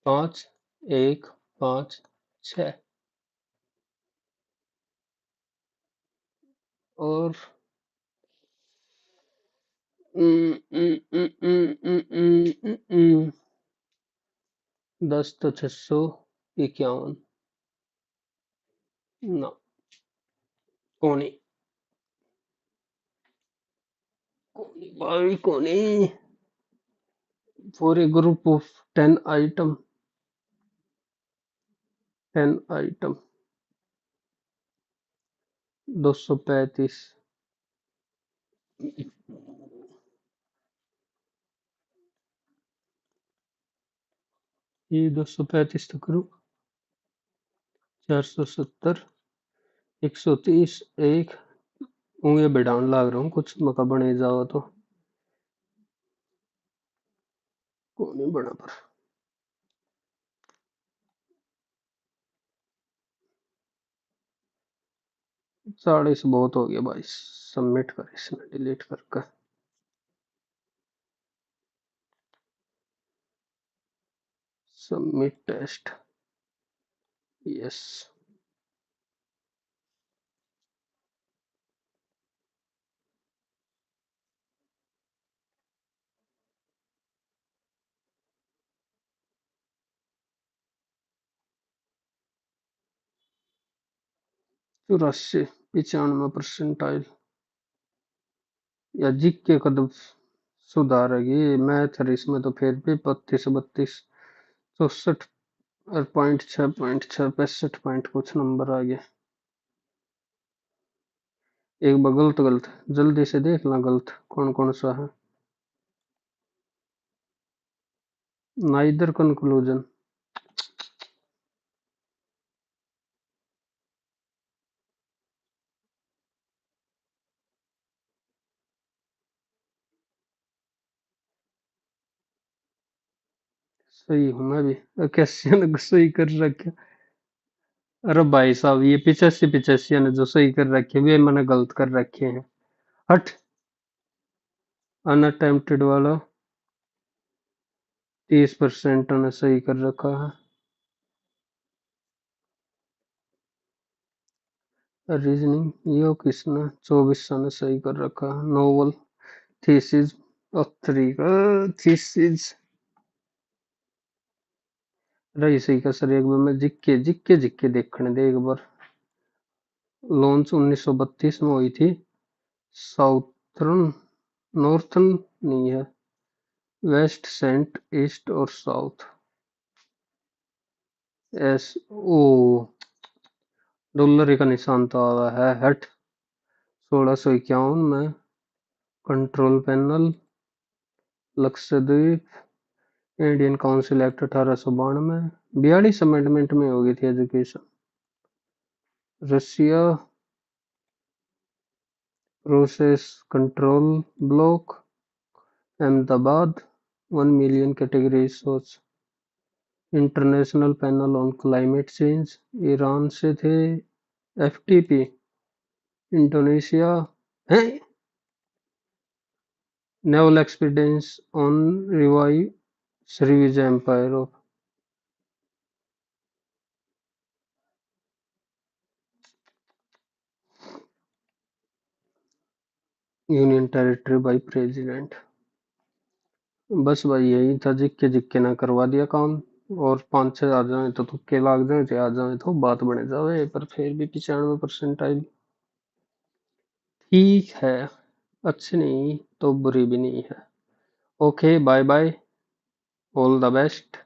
5 1 5 6 और 10 तो 651 ना कोनी कोनी भाई कोनी for a group of 10 item 235 ये 235 तो करो 470 130 एक ऊँगे बढ़ाने लाग रहा हूँ कुछ मका बने जाओ तो को नहीं बना पर 40 बहुत हो गया भाई सबमिट कर इसमें डिलीट करके सबमिट टेस्ट यस 84 95 परसेंटाइल या जिक के कदम सुधारेगी मैथ और इसमें तो फिर भी 32 32 64 और 0.6 65 कुछ नंबर आ गया एक बार गलत गलत जल्दी से देख ला गलत कौन कौन सा है नाइदर कंक्लूजन सही हूँ मैं भी कैसे ने सही कर रखा अरे भाई साहब ये 85 ने जो सही कर रखे वे मैंने गलत कर रखे हैं हट अनअटेम्प्टेड वाला 30% ने सही कर रखा है। रीजनिंग यो किसने 24 ने सही कर रखा है। नोवल थीसिस और तरीका थीसिस रही सही का सर। एक बार मैं जिक्के जिक्के जिक्के देखने दे एक बार। लॉन्च 1932 में हुई थी। साउथर्न नॉर्थन नहीं है, वेस्ट सेंट ईस्ट और साउथ। एस ओ डॉलर का निशान तो आवा है हट। 1651 में control panel Lakshadweep. Indian council act 1892। 42 amendment में हो गई थी education. Russia process control block Ahmedabad 1 million category सोच। International panel on climate change Iran से थे। एफटीपी इंडोनेशिया है। Naval expeditions on revive Sri Vijay empire of union territory by president. बस भाई यही था, जिक्के जिक्के ना करवा दिया काम। और 5-6 आ जाए तो तुक्के लाग जाए, आ जाए तो बात बने जाए, पर फिर भी 95% आई। ठीक है, अच्छी नहीं तो बुरी भी नहीं है। Okay bye bye, all the best.